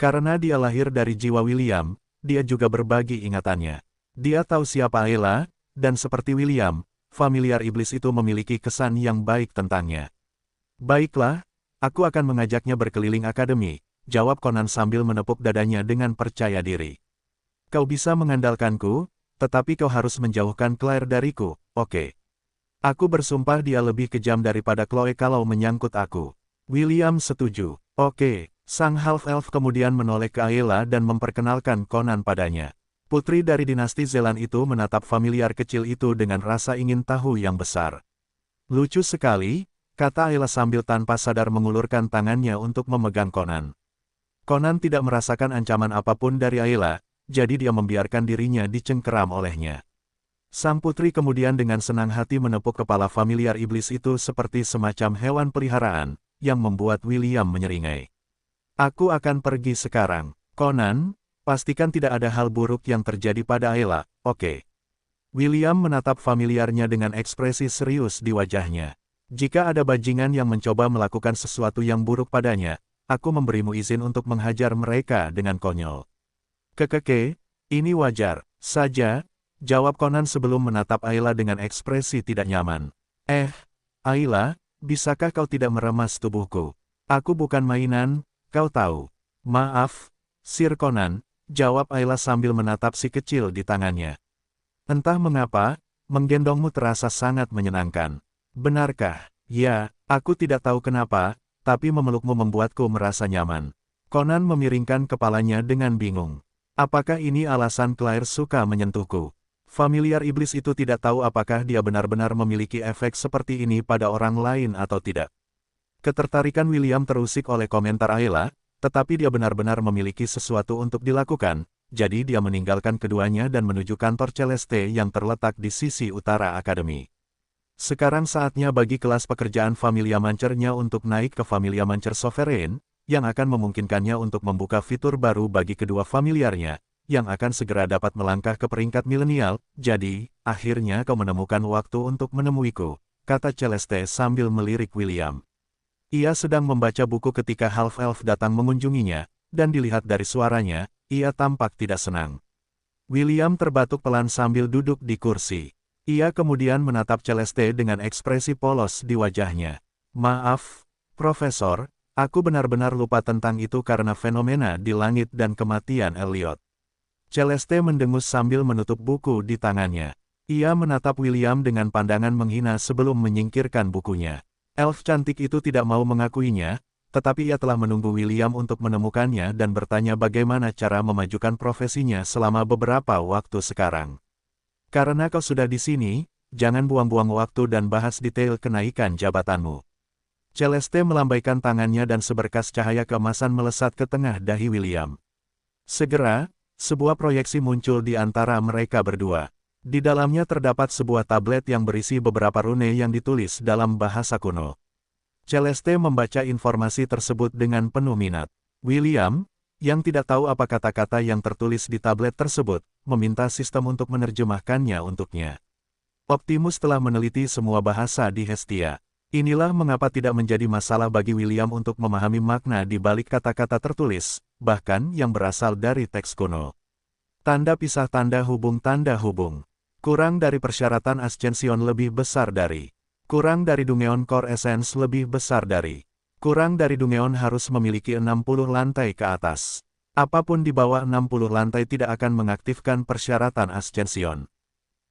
Karena dia lahir dari jiwa William, dia juga berbagi ingatannya. Dia tahu siapa Ayla, dan seperti William, familiar iblis itu memiliki kesan yang baik tentangnya. Baiklah, aku akan mengajaknya berkeliling akademi, jawab Conan sambil menepuk dadanya dengan percaya diri. Kau bisa mengandalkanku, tetapi kau harus menjauhkan Claire dariku, oke? Aku bersumpah dia lebih kejam daripada Chloe kalau menyangkut aku. William setuju. Oke, sang half-elf kemudian menoleh ke Ayla dan memperkenalkan Conan padanya. Putri dari dinasti Zelan itu menatap familiar kecil itu dengan rasa ingin tahu yang besar. Lucu sekali, kata Ayla sambil tanpa sadar mengulurkan tangannya untuk memegang Conan. Conan tidak merasakan ancaman apapun dari Ayla, jadi dia membiarkan dirinya dicengkeram olehnya. Sang putri kemudian dengan senang hati menepuk kepala familiar iblis itu seperti semacam hewan peliharaan, yang membuat William menyeringai. Aku akan pergi sekarang. Conan, Pastikan tidak ada hal buruk yang terjadi pada Ayla, oke? William menatap familiarnya dengan ekspresi serius di wajahnya. Jika ada bajingan yang mencoba melakukan sesuatu yang buruk padanya, aku memberimu izin untuk menghajar mereka dengan konyol. Kekeke, ini wajar saja, jawab Conan sebelum menatap Ayla dengan ekspresi tidak nyaman. Ayla, bisakah kau tidak meremas tubuhku? Aku bukan mainan, kau tahu. Maaf, Sir Conan, jawab Ayla sambil menatap si kecil di tangannya. Entah mengapa, menggendongmu terasa sangat menyenangkan. Benarkah? Ya, aku tidak tahu kenapa, tapi memelukmu membuatku merasa nyaman. Conan memiringkan kepalanya dengan bingung. Apakah ini alasan Claire suka menyentuhku? Familiar iblis itu tidak tahu apakah dia benar-benar memiliki efek seperti ini pada orang lain atau tidak. Ketertarikan William terusik oleh komentar Ayla, tetapi dia benar-benar memiliki sesuatu untuk dilakukan, jadi dia meninggalkan keduanya dan menuju kantor Celeste yang terletak di sisi utara akademi. Sekarang saatnya bagi kelas pekerjaan Familia Mancer-nya untuk naik ke Familia Mancer Sovereign, yang akan memungkinkannya untuk membuka fitur baru bagi kedua familiarnya, yang akan segera dapat melangkah ke peringkat milenial. Jadi, akhirnya kau menemukan waktu untuk menemuiku, kata Celeste sambil melirik William. Ia sedang membaca buku ketika Half-Elf datang mengunjunginya, dan dilihat dari suaranya, ia tampak tidak senang. William terbatuk pelan sambil duduk di kursi. Ia kemudian menatap Celeste dengan ekspresi polos di wajahnya. Maaf, Profesor, aku benar-benar lupa tentang itu karena fenomena di langit dan kematian Elliot. Celeste mendengus sambil menutup buku di tangannya. Ia menatap William dengan pandangan menghina sebelum menyingkirkan bukunya. Elf cantik itu tidak mau mengakuinya, tetapi ia telah menunggu William untuk menemukannya dan bertanya bagaimana cara memajukan profesinya selama beberapa waktu sekarang. Karena kau sudah di sini, jangan buang-buang waktu dan bahas detail kenaikan jabatanmu. Celeste melambaikan tangannya dan seberkas cahaya keemasan melesat ke tengah dahi William. Segera, sebuah proyeksi muncul di antara mereka berdua. Di dalamnya terdapat sebuah tablet yang berisi beberapa rune yang ditulis dalam bahasa kuno. Celeste membaca informasi tersebut dengan penuh minat. William, yang tidak tahu apa kata-kata yang tertulis di tablet tersebut, meminta sistem untuk menerjemahkannya untuknya. Optimus telah meneliti semua bahasa di Hestia. Inilah mengapa tidak menjadi masalah bagi William untuk memahami makna di balik kata-kata tertulis, bahkan yang berasal dari teks kuno. Tanda pisah tanda hubung. Kurang dari persyaratan Ascension lebih besar dari. Kurang dari Dungeon Core Essence lebih besar dari. Kurang dari Dungeon harus memiliki 60 lantai ke atas. Apapun di bawah 60 lantai tidak akan mengaktifkan persyaratan Ascension.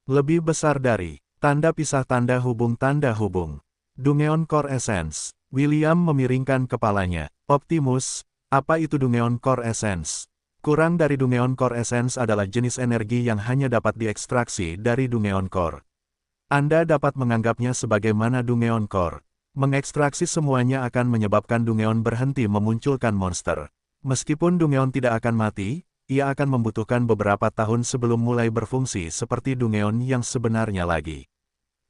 Lebih besar dari. Tanda pisah tanda hubung. Dungeon Core Essence. William memiringkan kepalanya. Optimus, apa itu Dungeon Core Essence? Kurang dari Dungeon Core Essence adalah jenis energi yang hanya dapat diekstraksi dari Dungeon Core. Anda dapat menganggapnya sebagaimana Dungeon Core. Mengekstraksi semuanya akan menyebabkan Dungeon berhenti memunculkan monster. Meskipun Dungeon tidak akan mati, ia akan membutuhkan beberapa tahun sebelum mulai berfungsi seperti Dungeon yang sebenarnya lagi.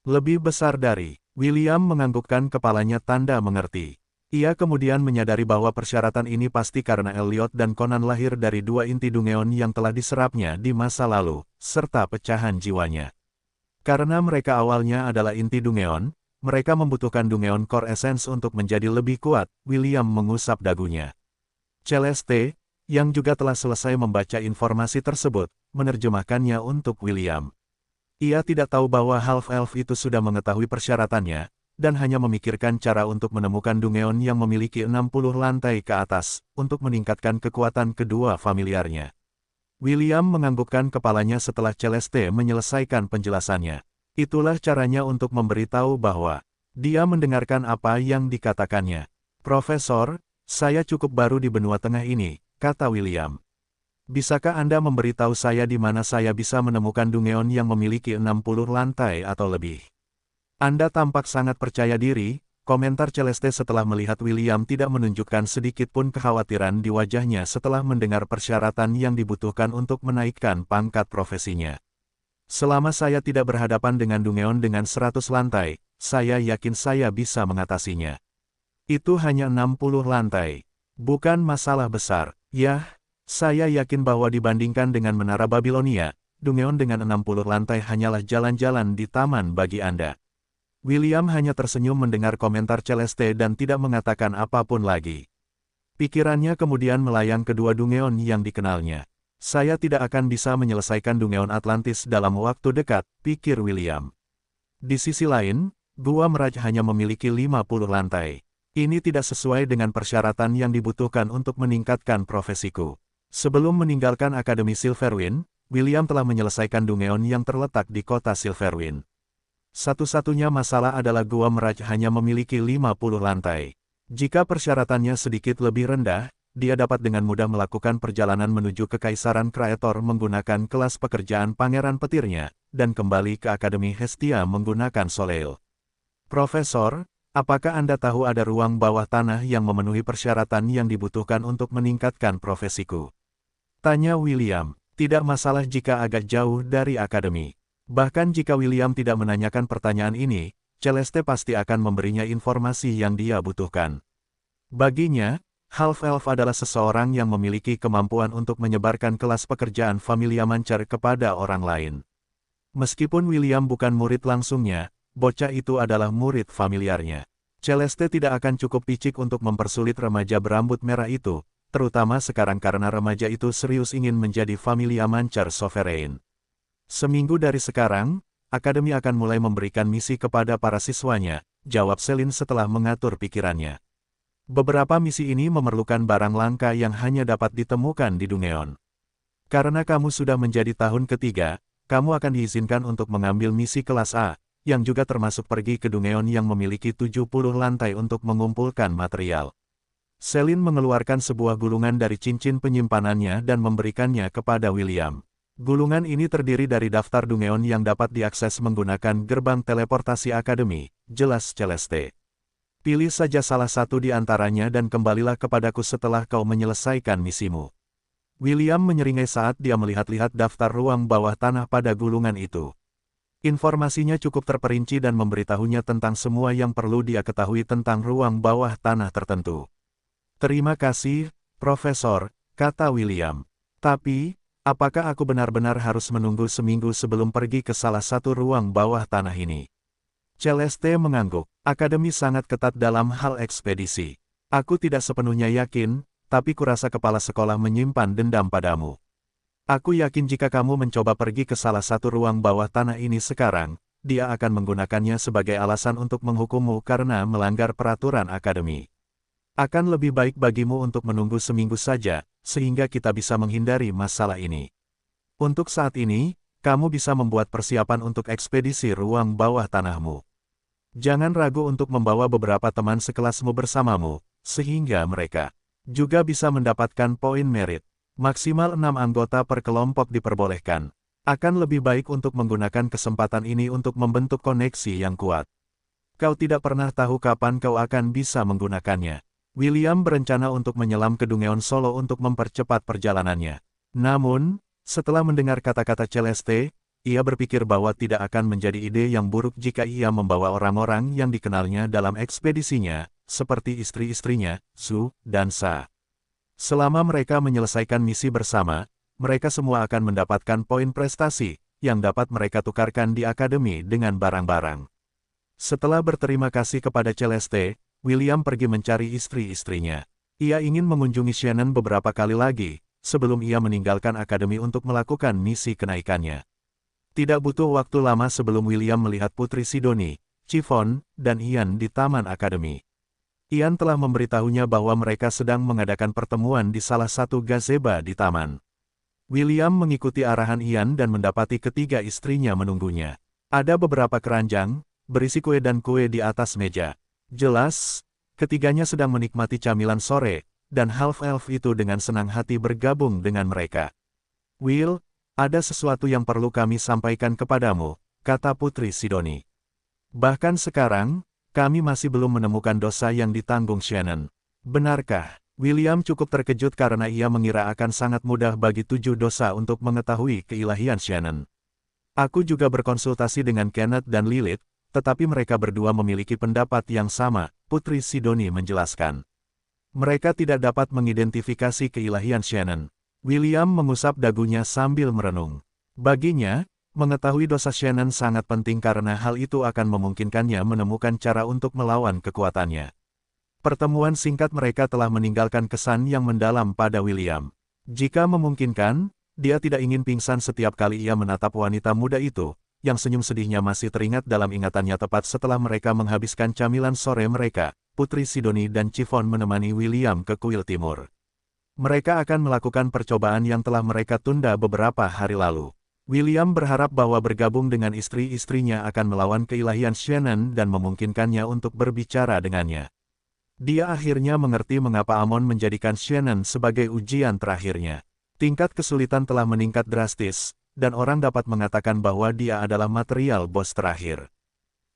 Lebih besar dari. William menganggukkan kepalanya tanda mengerti. Ia kemudian menyadari bahwa persyaratan ini pasti karena Elliot dan Conan lahir dari dua inti Dungeon yang telah diserapnya di masa lalu, serta pecahan jiwanya. Karena mereka awalnya adalah inti Dungeon, mereka membutuhkan Dungeon Core Essence untuk menjadi lebih kuat. William mengusap dagunya. Celeste, yang juga telah selesai membaca informasi tersebut, menerjemahkannya untuk William. Ia tidak tahu bahwa Half-Elf itu sudah mengetahui persyaratannya, dan hanya memikirkan cara untuk menemukan Dungeon yang memiliki 60 lantai ke atas, untuk meningkatkan kekuatan kedua familiarnya. William menganggukkan kepalanya setelah Celeste menyelesaikan penjelasannya. Itulah caranya untuk memberitahu bahwa dia mendengarkan apa yang dikatakannya. Profesor, saya cukup baru di benua tengah ini, kata William. Bisakah Anda memberitahu saya di mana saya bisa menemukan Dungeon yang memiliki 60 lantai atau lebih? Anda tampak sangat percaya diri, komentar Celeste setelah melihat William tidak menunjukkan sedikit pun kekhawatiran di wajahnya setelah mendengar persyaratan yang dibutuhkan untuk menaikkan pangkat profesinya. Selama saya tidak berhadapan dengan Dungeon dengan 100 lantai, saya yakin saya bisa mengatasinya. Itu hanya 60 lantai. Bukan masalah besar, ya. Saya yakin bahwa dibandingkan dengan Menara Babilonia, Dungeon dengan 60 lantai hanyalah jalan-jalan di taman bagi Anda. William hanya tersenyum mendengar komentar Celeste dan tidak mengatakan apapun lagi. Pikirannya kemudian melayang ke dua Dungeon yang dikenalnya. Saya tidak akan bisa menyelesaikan Dungeon Atlantis dalam waktu dekat, pikir William. Di sisi lain, Gua Meraj hanya memiliki 50 lantai. Ini tidak sesuai dengan persyaratan yang dibutuhkan untuk meningkatkan profesiku. Sebelum meninggalkan Akademi Silverwind, William telah menyelesaikan Dungeon yang terletak di kota Silverwind. Satu-satunya masalah adalah Gua Meraj hanya memiliki 50 lantai. Jika persyaratannya sedikit lebih rendah, dia dapat dengan mudah melakukan perjalanan menuju ke Kekaisaran Kreator menggunakan kelas pekerjaan Pangeran Petirnya, dan kembali ke Akademi Hestia menggunakan Soleil. Profesor, apakah Anda tahu ada ruang bawah tanah yang memenuhi persyaratan yang dibutuhkan untuk meningkatkan profesiku? Tanya William. Tidak masalah jika agak jauh dari akademi. Bahkan jika William tidak menanyakan pertanyaan ini, Celeste pasti akan memberinya informasi yang dia butuhkan. Baginya, Half-Elf adalah seseorang yang memiliki kemampuan untuk menyebarkan kelas pekerjaan Familia Mancer kepada orang lain. Meskipun William bukan murid langsungnya, bocah itu adalah murid familiarnya. Celeste tidak akan cukup picik untuk mempersulit remaja berambut merah itu, terutama sekarang karena remaja itu serius ingin menjadi Familia Mancer Sovereign. Seminggu dari sekarang, Akademi akan mulai memberikan misi kepada para siswanya, jawab Celine setelah mengatur pikirannya. Beberapa misi ini memerlukan barang langka yang hanya dapat ditemukan di Dungeon. Karena kamu sudah menjadi tahun ketiga, kamu akan diizinkan untuk mengambil misi kelas A, yang juga termasuk pergi ke Dungeon yang memiliki 70 lantai untuk mengumpulkan material. Celine mengeluarkan sebuah gulungan dari cincin penyimpanannya dan memberikannya kepada William. Gulungan ini terdiri dari daftar Dungeon yang dapat diakses menggunakan gerbang teleportasi Akademi, jelas Celeste. Pilih saja salah satu di antaranya dan kembalilah kepadaku setelah kau menyelesaikan misimu. William menyeringai saat dia melihat-lihat daftar ruang bawah tanah pada gulungan itu. Informasinya cukup terperinci dan memberitahunya tentang semua yang perlu dia ketahui tentang ruang bawah tanah tertentu. Terima kasih, Profesor, kata William. Tapi, apakah aku benar-benar harus menunggu seminggu sebelum pergi ke salah satu ruang bawah tanah ini? Celeste mengangguk. Akademi sangat ketat dalam hal ekspedisi. Aku tidak sepenuhnya yakin, tapi kurasa kepala sekolah menyimpan dendam padamu. Aku yakin jika kamu mencoba pergi ke salah satu ruang bawah tanah ini sekarang, dia akan menggunakannya sebagai alasan untuk menghukummu karena melanggar peraturan akademi. Akan lebih baik bagimu untuk menunggu seminggu saja, sehingga kita bisa menghindari masalah ini. Untuk saat ini, kamu bisa membuat persiapan untuk ekspedisi ruang bawah tanahmu. Jangan ragu untuk membawa beberapa teman sekelasmu bersamamu, sehingga mereka juga bisa mendapatkan poin merit. Maksimal 6 anggota per kelompok diperbolehkan. Akan lebih baik untuk menggunakan kesempatan ini untuk membentuk koneksi yang kuat. Kau tidak pernah tahu kapan kau akan bisa menggunakannya. William berencana untuk menyelam ke Dungeon Solo untuk mempercepat perjalanannya. Namun, setelah mendengar kata-kata Celeste, ia berpikir bahwa tidak akan menjadi ide yang buruk jika ia membawa orang-orang yang dikenalnya dalam ekspedisinya, seperti istri-istrinya, Su dan Sa. Selama mereka menyelesaikan misi bersama, mereka semua akan mendapatkan poin prestasi, yang dapat mereka tukarkan di akademi dengan barang-barang. Setelah berterima kasih kepada Celeste, William pergi mencari istri-istrinya. Ia ingin mengunjungi Shannon beberapa kali lagi, sebelum ia meninggalkan akademi untuk melakukan misi kenaikannya. Tidak butuh waktu lama sebelum William melihat Putri Sidoni, Chiffon, dan Ian di taman akademi. Ian telah memberitahunya bahwa mereka sedang mengadakan pertemuan di salah satu gazebo di taman. William mengikuti arahan Ian dan mendapati ketiga istrinya menunggunya. Ada beberapa keranjang, berisi kue dan kue di atas meja. Jelas, ketiganya sedang menikmati camilan sore, dan half-elf itu dengan senang hati bergabung dengan mereka. Will, ada sesuatu yang perlu kami sampaikan kepadamu, kata Putri Sidoni. Bahkan sekarang, kami masih belum menemukan dosa yang ditanggung Shannon. Benarkah? William cukup terkejut karena ia mengira akan sangat mudah bagi 7 dosa untuk mengetahui keilahian Shannon. Aku juga berkonsultasi dengan Kenneth dan Lilith, tetapi mereka berdua memiliki pendapat yang sama, Putri Sidoni menjelaskan. Mereka tidak dapat mengidentifikasi keilahian Shannon. William mengusap dagunya sambil merenung. Baginya, mengetahui dosa Shannon sangat penting karena hal itu akan memungkinkannya menemukan cara untuk melawan kekuatannya. Pertemuan singkat mereka telah meninggalkan kesan yang mendalam pada William. Jika memungkinkan, dia tidak ingin pingsan setiap kali ia menatap wanita muda itu, yang senyum sedihnya masih teringat dalam ingatannya tepat setelah mereka menghabiskan camilan sore mereka. Putri Sidoni dan Chiffon menemani William ke kuil timur. Mereka akan melakukan percobaan yang telah mereka tunda beberapa hari lalu. William berharap bahwa bergabung dengan istri-istrinya akan melawan keilahian Shannon dan memungkinkannya untuk berbicara dengannya. Dia akhirnya mengerti mengapa Amon menjadikan Shannon sebagai ujian terakhirnya. Tingkat kesulitan telah meningkat drastis, dan orang dapat mengatakan bahwa dia adalah material bos terakhir.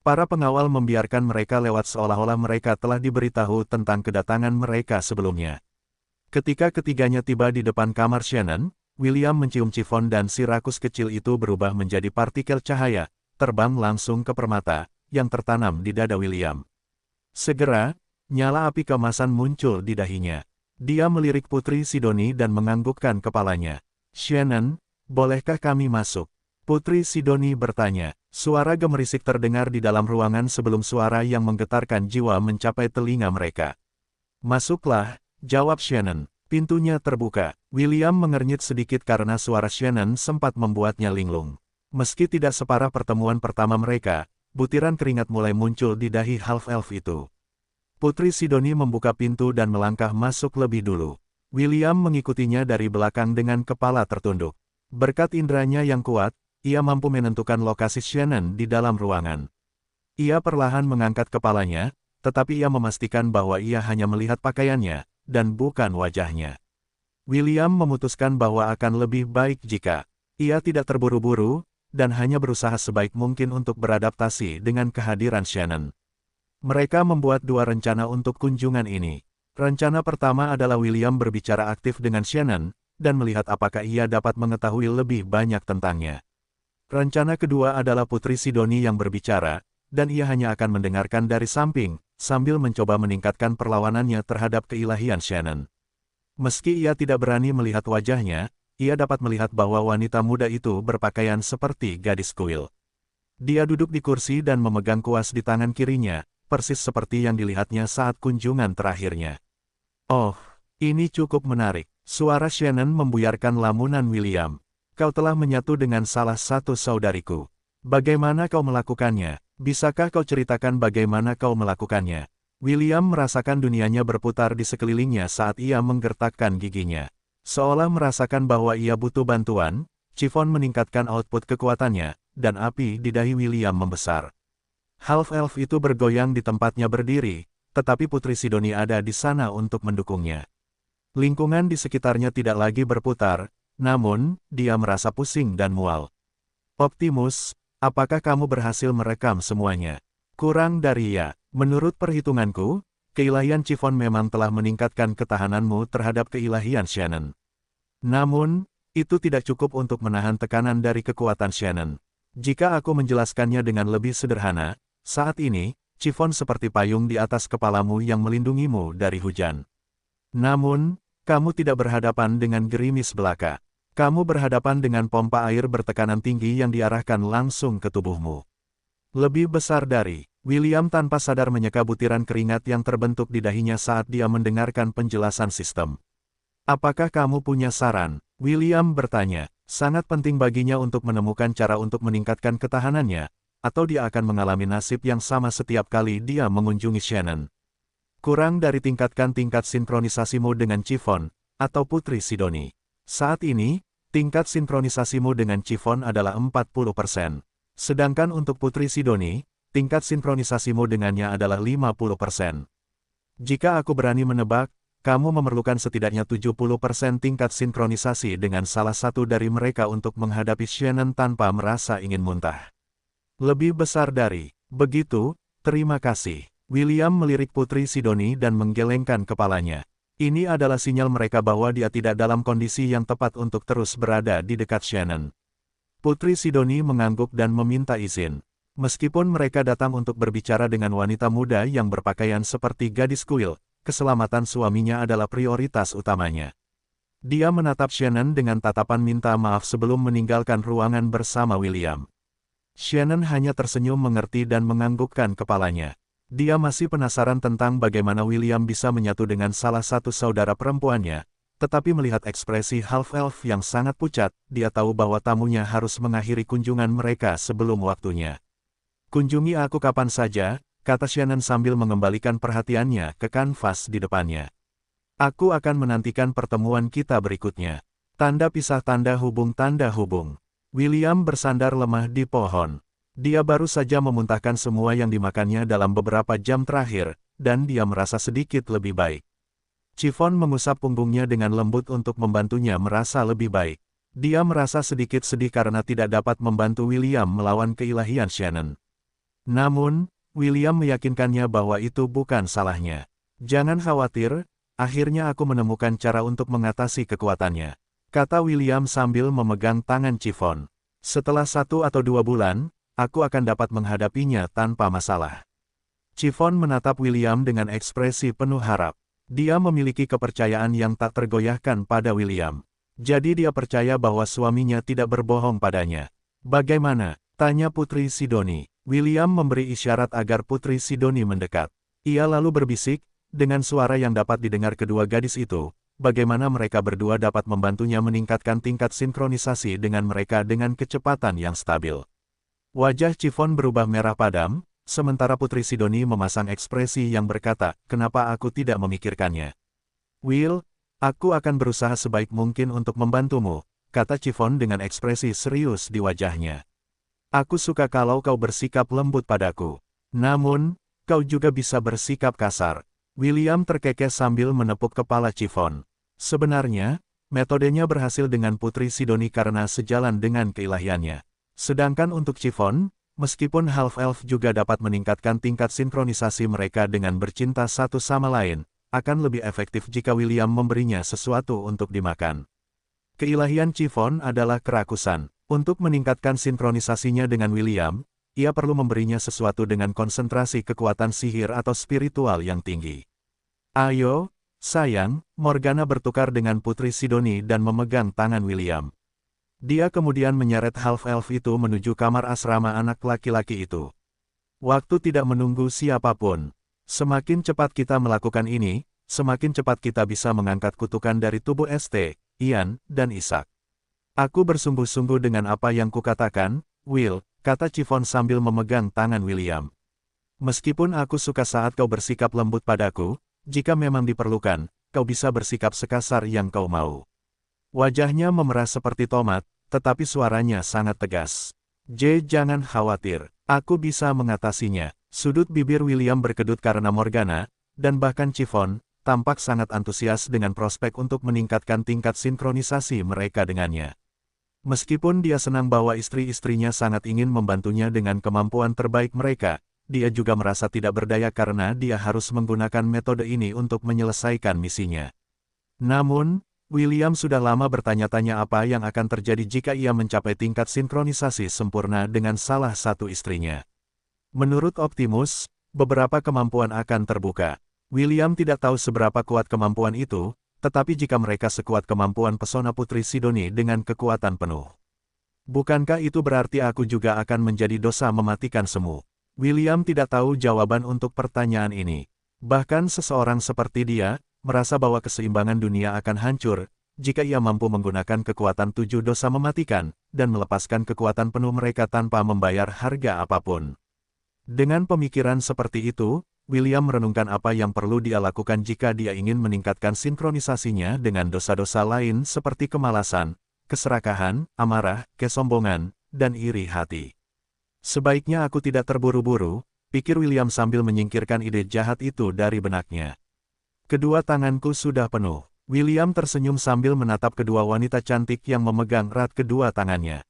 Para pengawal membiarkan mereka lewat seolah-olah mereka telah diberitahu tentang kedatangan mereka sebelumnya. Ketika ketiganya tiba di depan kamar Shannon, William mencium Chiffon dan si rakus kecil itu berubah menjadi partikel cahaya, terbang langsung ke permata, yang tertanam di dada William. Segera, nyala api keemasan muncul di dahinya. Dia melirik Putri Sidoni dan menganggukkan kepalanya. "Shannon, bolehkah kami masuk?" Putri Sidoni bertanya. Suara gemerisik terdengar di dalam ruangan sebelum suara yang menggetarkan jiwa mencapai telinga mereka. "Masuklah," jawab Shannon. Pintunya terbuka. William mengernyit sedikit karena suara Shannon sempat membuatnya linglung. Meski tidak separah pertemuan pertama mereka, butiran keringat mulai muncul di dahi half-elf itu. Putri Sidoni membuka pintu dan melangkah masuk lebih dulu. William mengikutinya dari belakang dengan kepala tertunduk. Berkat inderanya yang kuat, ia mampu menentukan lokasi Shannon di dalam ruangan. Ia perlahan mengangkat kepalanya, tetapi ia memastikan bahwa ia hanya melihat pakaiannya, dan bukan wajahnya. William memutuskan bahwa akan lebih baik jika ia tidak terburu-buru, dan hanya berusaha sebaik mungkin untuk beradaptasi dengan kehadiran Shannon. Mereka membuat dua rencana untuk kunjungan ini. Rencana pertama adalah William berbicara aktif dengan Shannon, dan melihat apakah ia dapat mengetahui lebih banyak tentangnya. Rencana kedua adalah Putri Sidoni yang berbicara, dan ia hanya akan mendengarkan dari samping, sambil mencoba meningkatkan perlawanannya terhadap keilahian Shannon. Meski ia tidak berani melihat wajahnya, ia dapat melihat bahwa wanita muda itu berpakaian seperti gadis kuil. Dia duduk di kursi dan memegang kuas di tangan kirinya, persis seperti yang dilihatnya saat kunjungan terakhirnya. "Oh, ini cukup menarik." Suara Shannon membuyarkan lamunan William. "Kau telah menyatu dengan salah satu saudariku. Bagaimana kau melakukannya? Bisakah kau ceritakan bagaimana kau melakukannya?" William merasakan dunianya berputar di sekelilingnya saat ia menggertakkan giginya. Seolah merasakan bahwa ia butuh bantuan, Chiffon meningkatkan output kekuatannya, dan api di dahi William membesar. Half-elf itu bergoyang di tempatnya berdiri, tetapi Putri Sidoni ada di sana untuk mendukungnya. Lingkungan di sekitarnya tidak lagi berputar, namun, dia merasa pusing dan mual. "Optimus, apakah kamu berhasil merekam semuanya?" "Kurang dari ya. Menurut perhitunganku, keilahian Chiffon memang telah meningkatkan ketahananmu terhadap keilahian Shannon. Namun, itu tidak cukup untuk menahan tekanan dari kekuatan Shannon. Jika aku menjelaskannya dengan lebih sederhana, saat ini, Chiffon seperti payung di atas kepalamu yang melindungimu dari hujan. Namun, kamu tidak berhadapan dengan gerimis belaka. Kamu berhadapan dengan pompa air bertekanan tinggi yang diarahkan langsung ke tubuhmu. Lebih besar dari..." William tanpa sadar menyeka butiran keringat yang terbentuk di dahinya saat dia mendengarkan penjelasan sistem. "Apakah kamu punya saran?" William bertanya. Sangat penting baginya untuk menemukan cara untuk meningkatkan ketahanannya, atau dia akan mengalami nasib yang sama setiap kali dia mengunjungi Shannon. "Kurang dari tingkatkan tingkat sinkronisasimu dengan Chiffon, atau Putri Sidoni. Saat ini, tingkat sinkronisasimu dengan Chiffon adalah 40%. Sedangkan untuk Putri Sidoni, tingkat sinkronisasimu dengannya adalah 50%. Jika aku berani menebak, kamu memerlukan setidaknya 70% tingkat sinkronisasi dengan salah satu dari mereka untuk menghadapi Shannon tanpa merasa ingin muntah. Lebih besar dari begitu, terima kasih." William melirik Putri Sidoni dan menggelengkan kepalanya. Ini adalah sinyal mereka bahwa dia tidak dalam kondisi yang tepat untuk terus berada di dekat Shannon. Putri Sidoni mengangguk dan meminta izin. Meskipun mereka datang untuk berbicara dengan wanita muda yang berpakaian seperti gadis kuil, keselamatan suaminya adalah prioritas utamanya. Dia menatap Shannon dengan tatapan minta maaf sebelum meninggalkan ruangan bersama William. Shannon hanya tersenyum mengerti dan menganggukkan kepalanya. Dia masih penasaran tentang bagaimana William bisa menyatu dengan salah satu saudara perempuannya, tetapi melihat ekspresi half-elf yang sangat pucat, dia tahu bahwa tamunya harus mengakhiri kunjungan mereka sebelum waktunya. "Kunjungi aku kapan saja," kata Shannon sambil mengembalikan perhatiannya ke kanvas di depannya. "Aku akan menantikan pertemuan kita berikutnya." Tanda pisah tanda hubung. William bersandar lemah di pohon. Dia baru saja memuntahkan semua yang dimakannya dalam beberapa jam terakhir, dan dia merasa sedikit lebih baik. Chiffon mengusap punggungnya dengan lembut untuk membantunya merasa lebih baik. Dia merasa sedikit sedih karena tidak dapat membantu William melawan keilahian Shannon. Namun, William meyakinkannya bahwa itu bukan salahnya. "Jangan khawatir, akhirnya aku menemukan cara untuk mengatasi kekuatannya," kata William sambil memegang tangan Chiffon. "Setelah 1 atau 2 bulan, aku akan dapat menghadapinya tanpa masalah." Chiffon menatap William dengan ekspresi penuh harap. Dia memiliki kepercayaan yang tak tergoyahkan pada William. Jadi dia percaya bahwa suaminya tidak berbohong padanya. "Bagaimana?" tanya Putri Sidoni. William memberi isyarat agar Putri Sidoni mendekat. Ia lalu berbisik, dengan suara yang dapat didengar kedua gadis itu, bagaimana mereka berdua dapat membantunya meningkatkan tingkat sinkronisasi dengan mereka dengan kecepatan yang stabil. Wajah Chiffon berubah merah padam, sementara Putri Sidoni memasang ekspresi yang berkata, "Kenapa aku tidak memikirkannya?" "Will, aku akan berusaha sebaik mungkin untuk membantumu," kata Chiffon dengan ekspresi serius di wajahnya. "Aku suka kalau kau bersikap lembut padaku. Namun, kau juga bisa bersikap kasar." William terkekeh sambil menepuk kepala Chiffon. Sebenarnya, metodenya berhasil dengan Putri Sidoni karena sejalan dengan keilahiannya. Sedangkan untuk Chiffon, meskipun half-elf juga dapat meningkatkan tingkat sinkronisasi mereka dengan bercinta satu sama lain, akan lebih efektif jika William memberinya sesuatu untuk dimakan. Keilahian Chiffon adalah kerakusan. Untuk meningkatkan sinkronisasinya dengan William, ia perlu memberinya sesuatu dengan konsentrasi kekuatan sihir atau spiritual yang tinggi. "Ayo, sayang," Morgana bertukar dengan Putri Sidoni dan memegang tangan William. Dia kemudian menyeret half-elf itu menuju kamar asrama anak laki-laki itu. "Waktu tidak menunggu siapapun. Semakin cepat kita melakukan ini, semakin cepat kita bisa mengangkat kutukan dari tubuh St. Ian dan Isaac." "Aku bersungguh-sungguh dengan apa yang kukatakan, Will," kata Chiffon sambil memegang tangan William. "Meskipun aku suka saat kau bersikap lembut padaku, jika memang diperlukan, kau bisa bersikap sekasar yang kau mau." Wajahnya memerah seperti tomat, tetapi suaranya sangat tegas. Jangan khawatir, aku bisa mengatasinya." Sudut bibir William berkedut karena Morgana, dan bahkan Chiffon, tampak sangat antusias dengan prospek untuk meningkatkan tingkat sinkronisasi mereka dengannya. Meskipun dia senang bahwa istri-istrinya sangat ingin membantunya dengan kemampuan terbaik mereka, dia juga merasa tidak berdaya karena dia harus menggunakan metode ini untuk menyelesaikan misinya. Namun, William sudah lama bertanya-tanya apa yang akan terjadi jika ia mencapai tingkat sinkronisasi sempurna dengan salah satu istrinya. Menurut Optimus, beberapa kemampuan akan terbuka. William tidak tahu seberapa kuat kemampuan itu, tetapi jika mereka sekuat kemampuan pesona Putri Sidoni dengan kekuatan penuh. Bukankah itu berarti aku juga akan menjadi dosa mematikan semu? William tidak tahu jawaban untuk pertanyaan ini. Bahkan seseorang seperti dia, merasa bahwa keseimbangan dunia akan hancur, jika ia mampu menggunakan kekuatan 7 dosa mematikan, dan melepaskan kekuatan penuh mereka tanpa membayar harga apapun. Dengan pemikiran seperti itu, William merenungkan apa yang perlu dia lakukan jika dia ingin meningkatkan sinkronisasinya dengan dosa-dosa lain seperti kemalasan, keserakahan, amarah, kesombongan, dan iri hati. "Sebaiknya aku tidak terburu-buru," pikir William sambil menyingkirkan ide jahat itu dari benaknya. "Kedua tanganku sudah penuh." William tersenyum sambil menatap kedua wanita cantik yang memegang erat kedua tangannya.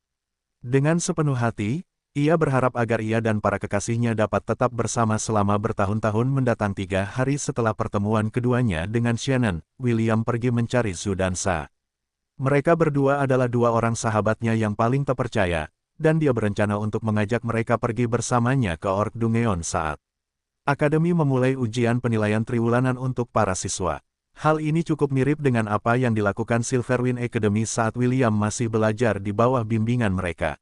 Dengan sepenuh hati, ia berharap agar ia dan para kekasihnya dapat tetap bersama selama bertahun-tahun mendatang. 3 hari setelah pertemuan keduanya dengan Shannon, William pergi mencari Zhu dan Sa. Mereka berdua adalah 2 orang sahabatnya yang paling terpercaya, dan dia berencana untuk mengajak mereka pergi bersamanya ke Orc Dungeon saat Akademi memulai ujian penilaian triwulanan untuk para siswa. Hal ini cukup mirip dengan apa yang dilakukan Silverwind Academy saat William masih belajar di bawah bimbingan mereka.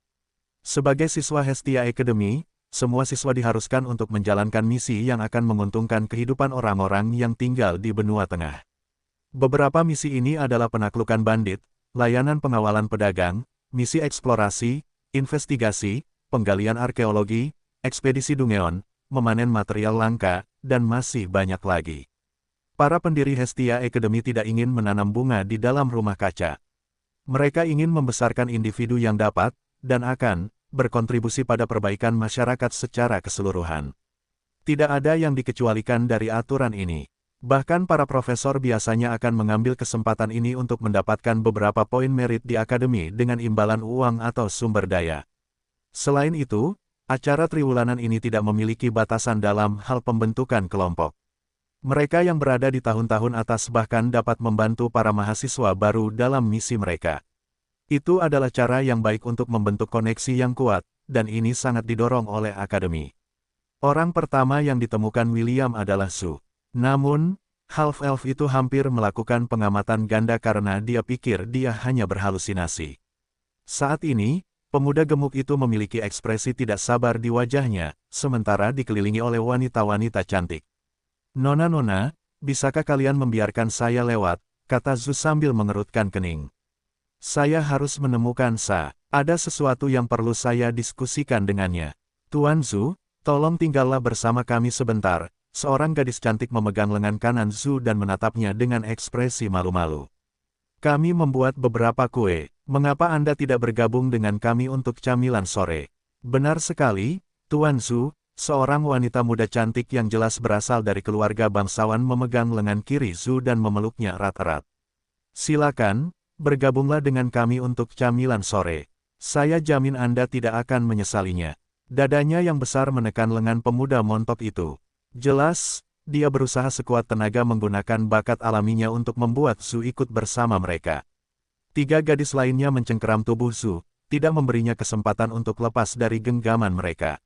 Sebagai siswa Hestia Academy, semua siswa diharuskan untuk menjalankan misi yang akan menguntungkan kehidupan orang-orang yang tinggal di benua tengah. Beberapa misi ini adalah penaklukan bandit, layanan pengawalan pedagang, misi eksplorasi, investigasi, penggalian arkeologi, ekspedisi Dungeon, memanen material langka, dan masih banyak lagi. Para pendiri Hestia Academy tidak ingin menanam bunga di dalam rumah kaca. Mereka ingin membesarkan individu yang dapat, dan akan, berkontribusi pada perbaikan masyarakat secara keseluruhan. Tidak ada yang dikecualikan dari aturan ini. Bahkan para profesor biasanya akan mengambil kesempatan ini untuk mendapatkan beberapa poin merit di akademi dengan imbalan uang atau sumber daya. Selain itu, acara triwulanan ini tidak memiliki batasan dalam hal pembentukan kelompok. Mereka yang berada di tahun-tahun atas bahkan dapat membantu para mahasiswa baru dalam misi mereka. Itu adalah cara yang baik untuk membentuk koneksi yang kuat, dan ini sangat didorong oleh akademi. Orang pertama yang ditemukan William adalah Su. Namun, half-elf itu hampir melakukan pengamatan ganda karena dia pikir dia hanya berhalusinasi. Saat ini, pemuda gemuk itu memiliki ekspresi tidak sabar di wajahnya, sementara dikelilingi oleh wanita-wanita cantik. "Nona-nona, bisakah kalian membiarkan saya lewat?" kata Zu sambil mengerutkan kening. "Saya harus menemukan Sa. Ada sesuatu yang perlu saya diskusikan dengannya." "Tuan Zu, tolong tinggallah bersama kami sebentar." Seorang gadis cantik memegang lengan kanan Zu dan menatapnya dengan ekspresi malu-malu. "Kami membuat beberapa kue. Mengapa Anda tidak bergabung dengan kami untuk camilan sore?" "Benar sekali, Tuan Zu." Seorang wanita muda cantik yang jelas berasal dari keluarga bangsawan memegang lengan kiri Zu dan memeluknya erat-erat. "Silakan, bergabunglah dengan kami untuk camilan sore. Saya jamin Anda tidak akan menyesalinya." Dadanya yang besar menekan lengan pemuda montok itu. Jelas, dia berusaha sekuat tenaga menggunakan bakat alaminya untuk membuat Zu ikut bersama mereka. Tiga gadis lainnya mencengkeram tubuh Zu, tidak memberinya kesempatan untuk lepas dari genggaman mereka.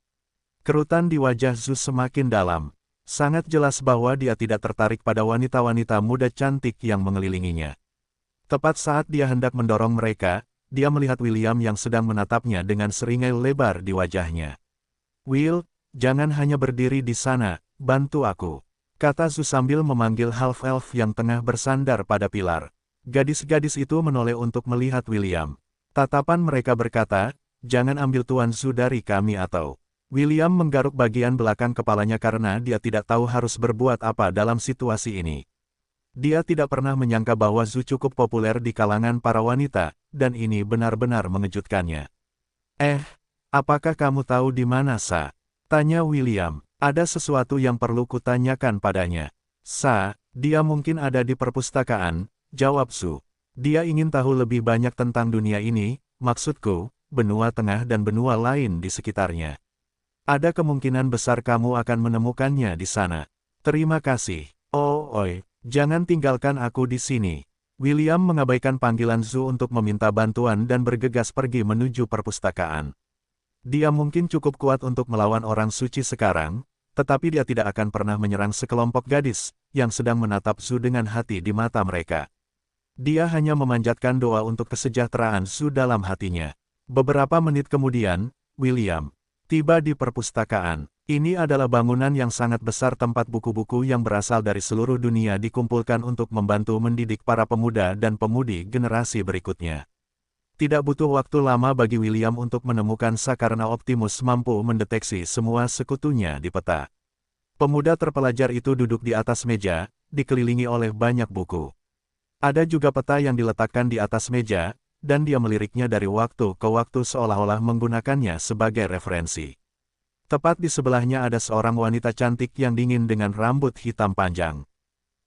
Kerutan di wajah Zu semakin dalam. Sangat jelas bahwa dia tidak tertarik pada wanita-wanita muda cantik yang mengelilinginya. Tepat saat dia hendak mendorong mereka, dia melihat William yang sedang menatapnya dengan seringai lebar di wajahnya. "Will, jangan hanya berdiri di sana, bantu aku," kata Zu sambil memanggil half-elf yang tengah bersandar pada pilar. Gadis-gadis itu menoleh untuk melihat William. Tatapan mereka berkata, "Jangan ambil Tuan Zu dari kami atau..." William menggaruk bagian belakang kepalanya karena dia tidak tahu harus berbuat apa dalam situasi ini. Dia tidak pernah menyangka bahwa Zu cukup populer di kalangan para wanita, dan ini benar-benar mengejutkannya. Apakah kamu tahu di mana Sa?" tanya William. "Ada sesuatu yang perlu kutanyakan padanya." "Sa, dia mungkin ada di perpustakaan," jawab Zu. "Dia ingin tahu lebih banyak tentang dunia ini, maksudku, benua tengah dan benua lain di sekitarnya. Ada kemungkinan besar kamu akan menemukannya di sana." "Terima kasih." Oi, jangan tinggalkan aku di sini." William mengabaikan panggilan Zu untuk meminta bantuan dan bergegas pergi menuju perpustakaan. Dia mungkin cukup kuat untuk melawan orang suci sekarang, tetapi dia tidak akan pernah menyerang sekelompok gadis yang sedang menatap Zu dengan hati di mata mereka. Dia hanya memanjatkan doa untuk kesejahteraan Zu dalam hatinya. Beberapa menit kemudian, William tiba di perpustakaan. Ini adalah bangunan yang sangat besar tempat buku-buku yang berasal dari seluruh dunia dikumpulkan untuk membantu mendidik para pemuda dan pemudi generasi berikutnya. Tidak butuh waktu lama bagi William untuk menemukan Sa karena Optimus mampu mendeteksi semua sekutunya di peta. Pemuda terpelajar itu duduk di atas meja, dikelilingi oleh banyak buku. Ada juga peta yang diletakkan di atas meja, dan dia meliriknya dari waktu ke waktu seolah-olah menggunakannya sebagai referensi. Tepat di sebelahnya ada seorang wanita cantik yang dingin dengan rambut hitam panjang.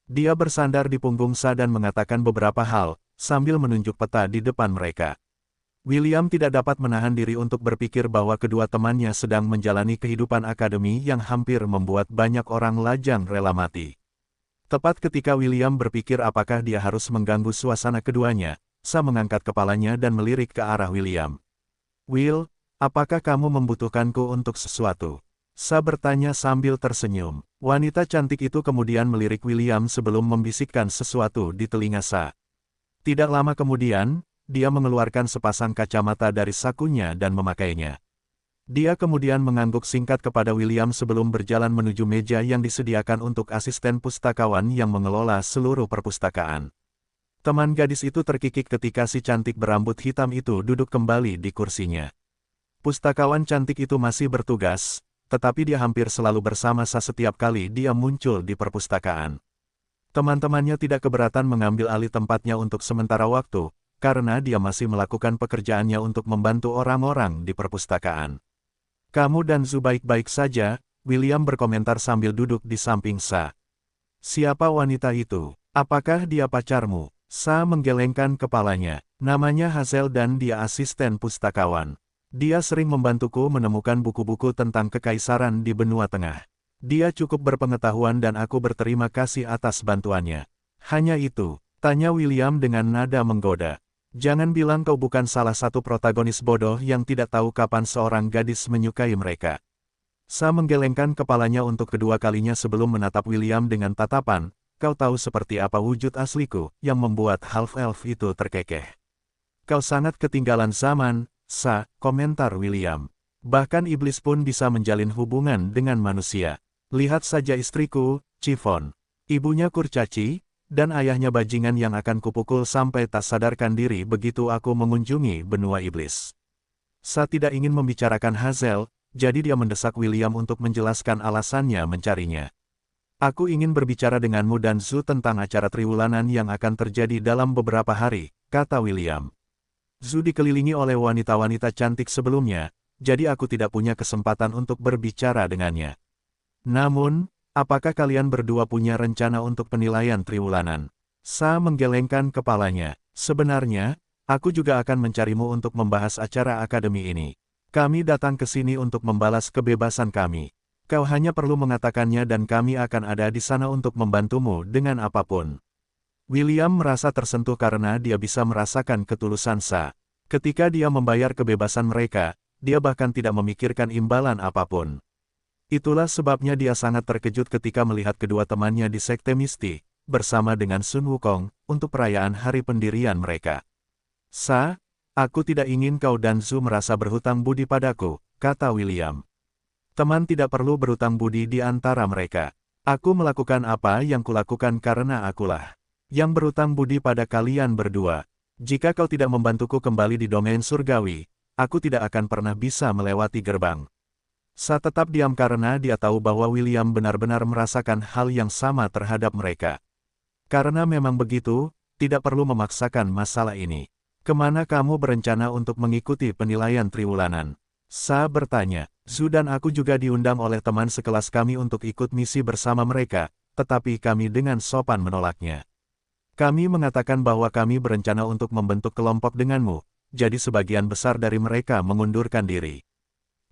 Dia bersandar di punggung Sa dan mengatakan beberapa hal, sambil menunjuk peta di depan mereka. William tidak dapat menahan diri untuk berpikir bahwa kedua temannya sedang menjalani kehidupan akademi yang hampir membuat banyak orang lajang rela mati. Tepat ketika William berpikir apakah dia harus mengganggu suasana keduanya, Sa mengangkat kepalanya dan melirik ke arah William. "Will, apakah kamu membutuhkanku untuk sesuatu?" Sa bertanya sambil tersenyum. Wanita cantik itu kemudian melirik William sebelum membisikkan sesuatu di telinga Sa. Tidak lama kemudian, dia mengeluarkan sepasang kacamata dari sakunya dan memakainya. Dia kemudian mengangguk singkat kepada William sebelum berjalan menuju meja yang disediakan untuk asisten pustakawan yang mengelola seluruh perpustakaan. Teman gadis itu terkikik ketika si cantik berambut hitam itu duduk kembali di kursinya. Pustakawan cantik itu masih bertugas, tetapi dia hampir selalu bersama Sa setiap kali dia muncul di perpustakaan. Teman-temannya tidak keberatan mengambil alih tempatnya untuk sementara waktu, karena dia masih melakukan pekerjaannya untuk membantu orang-orang di perpustakaan. Kamu dan Zhu baik-baik saja, William berkomentar sambil duduk di samping Sa. Siapa wanita itu? Apakah dia pacarmu? Sa menggelengkan kepalanya. Namanya Hazel dan dia asisten pustakawan. Dia sering membantuku menemukan buku-buku tentang kekaisaran di benua tengah. Dia cukup berpengetahuan dan aku berterima kasih atas bantuannya. Hanya itu, tanya William dengan nada menggoda. Jangan bilang kau bukan salah satu protagonis bodoh yang tidak tahu kapan seorang gadis menyukai mereka. Sa menggelengkan kepalanya untuk kedua kalinya sebelum menatap William dengan tatapan, kau tahu seperti apa wujud asliku yang membuat half-elf itu terkekeh. Kau sangat ketinggalan zaman, Sa, komentar William. Bahkan iblis pun bisa menjalin hubungan dengan manusia. Lihat saja istriku, Chiffon. Ibunya kurcaci, dan ayahnya bajingan yang akan kupukul sampai tak sadarkan diri begitu aku mengunjungi benua iblis. Sa tidak ingin membicarakan Hazel, jadi dia mendesak William untuk menjelaskan alasannya mencarinya. Aku ingin berbicara denganmu dan Zhu tentang acara triwulanan yang akan terjadi dalam beberapa hari, kata William. Zhu dikelilingi oleh wanita-wanita cantik sebelumnya, jadi aku tidak punya kesempatan untuk berbicara dengannya. Namun, apakah kalian berdua punya rencana untuk penilaian triwulanan? Sa menggelengkan kepalanya. Sebenarnya, aku juga akan mencarimu untuk membahas acara akademi ini. Kami datang ke sini untuk membalas kebebasan kami. Kau hanya perlu mengatakannya dan kami akan ada di sana untuk membantumu dengan apapun. William merasa tersentuh karena dia bisa merasakan ketulusan Sa. Ketika dia membayar kebebasan mereka, dia bahkan tidak memikirkan imbalan apapun. Itulah sebabnya dia sangat terkejut ketika melihat kedua temannya di Sekte Misti, bersama dengan Sun Wukong, untuk perayaan hari pendirian mereka. Sa, aku tidak ingin kau dan Zhu merasa berhutang budi padaku, kata William. Teman tidak perlu berhutang budi di antara mereka. Aku melakukan apa yang kulakukan karena akulah yang berhutang budi pada kalian berdua. Jika kau tidak membantuku kembali di domain surgawi, aku tidak akan pernah bisa melewati gerbang. Sa tetap diam karena dia tahu bahwa William benar-benar merasakan hal yang sama terhadap mereka. Karena memang begitu, tidak perlu memaksakan masalah ini. Kemana kamu berencana untuk mengikuti penilaian triwulanan? Sa bertanya. Zhu dan aku juga diundang oleh teman sekelas kami untuk ikut misi bersama mereka, tetapi kami dengan sopan menolaknya. Kami mengatakan bahwa kami berencana untuk membentuk kelompok denganmu, jadi sebagian besar dari mereka mengundurkan diri.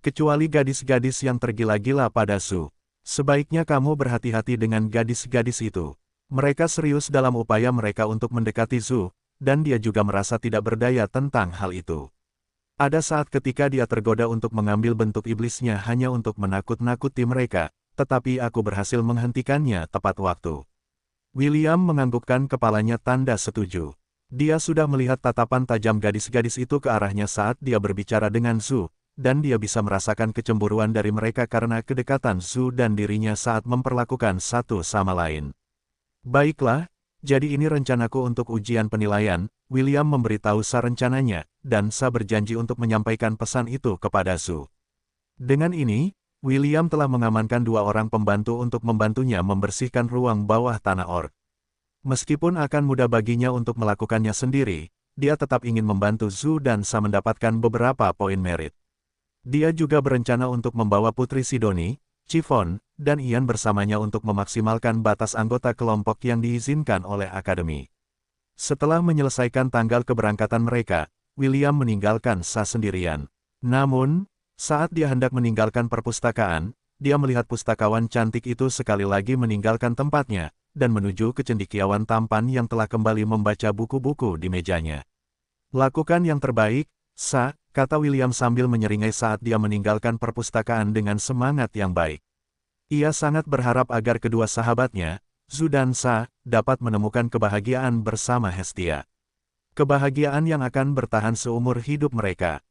Kecuali gadis-gadis yang tergila-gila pada Zhu. Sebaiknya kamu berhati-hati dengan gadis-gadis itu. Mereka serius dalam upaya mereka untuk mendekati Zhu, dan dia juga merasa tidak berdaya tentang hal itu. Ada saat ketika dia tergoda untuk mengambil bentuk iblisnya hanya untuk menakut-nakuti mereka, tetapi aku berhasil menghentikannya tepat waktu. William menganggukkan kepalanya tanda setuju. Dia sudah melihat tatapan tajam gadis-gadis itu ke arahnya saat dia berbicara dengan Zhu, dan dia bisa merasakan kecemburuan dari mereka karena kedekatan Zhu dan dirinya saat memperlakukan satu sama lain. Baiklah, jadi ini rencanaku untuk ujian penilaian. William memberitahu Sa rencananya, dan Sa berjanji untuk menyampaikan pesan itu kepada Zhu. Dengan ini, William telah mengamankan dua orang pembantu untuk membantunya membersihkan ruang bawah tanah orc. Meskipun akan mudah baginya untuk melakukannya sendiri, dia tetap ingin membantu Zhu dan Sa mendapatkan beberapa poin merit. Dia juga berencana untuk membawa Putri Sidoni, Chiffon, dan Ian bersamanya untuk memaksimalkan batas anggota kelompok yang diizinkan oleh Akademi. Setelah menyelesaikan tanggal keberangkatan mereka, William meninggalkan Sa sendirian. Namun, saat dia hendak meninggalkan perpustakaan, dia melihat pustakawan cantik itu sekali lagi meninggalkan tempatnya, dan menuju ke cendekiawan tampan yang telah kembali membaca buku-buku di mejanya. Lakukan yang terbaik, Sa, kata William sambil menyeringai saat dia meninggalkan perpustakaan dengan semangat yang baik. Ia sangat berharap agar kedua sahabatnya, Zhu dan Sa, dapat menemukan kebahagiaan bersama Hestia. Kebahagiaan yang akan bertahan seumur hidup mereka.